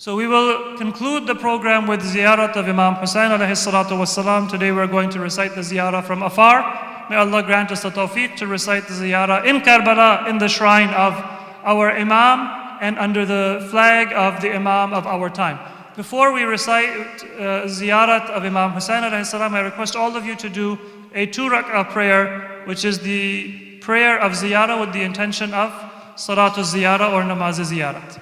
So we will conclude the program with ziyarat of Imam Hussain alayhi salatu wassalam. Today we're going to recite the ziyarah from afar. May Allah grant us the tawfiq to recite the ziyarah in Karbala, in the shrine of our Imam and under the flag of the Imam of our time. Before we recite ziyarat of Imam Hussain alayhi salam, I request all of you to do a 2 rak'ah prayer, which is the prayer of ziyarah with the intention of salatul ziyarah or namaz ziyarat.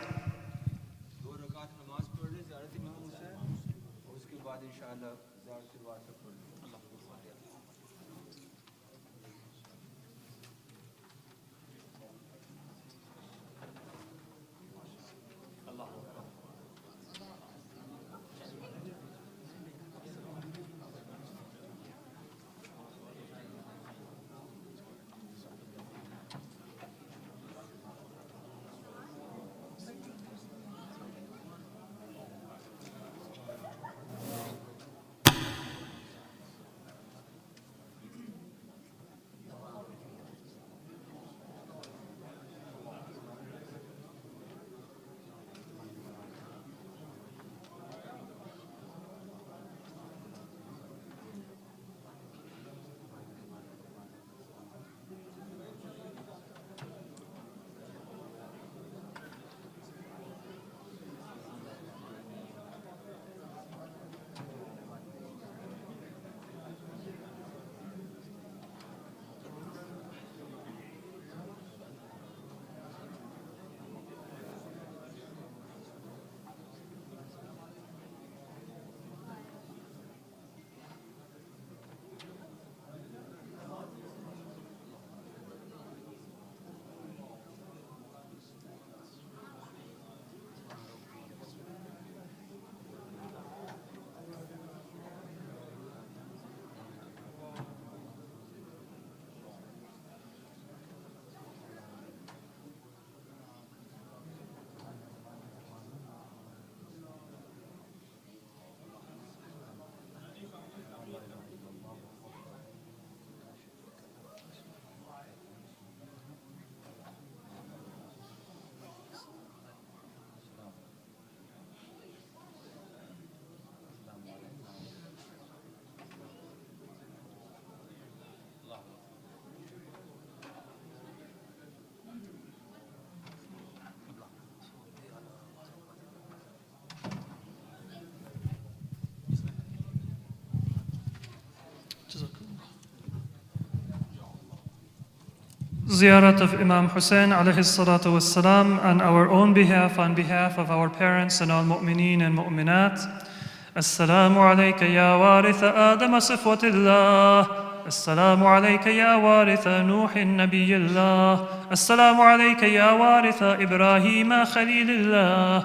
Ziyarat of Imam Hussain alayhi salatu wassalam on our own behalf, on behalf of our parents and all mu'mineen and mu'minat. Assalamu alayka ya waritha Adam sifwatillah. Assalamu alayka ya waritha Nuh nabiyillah. Assalamu alayka ya waritha Ibrahim khalilillah.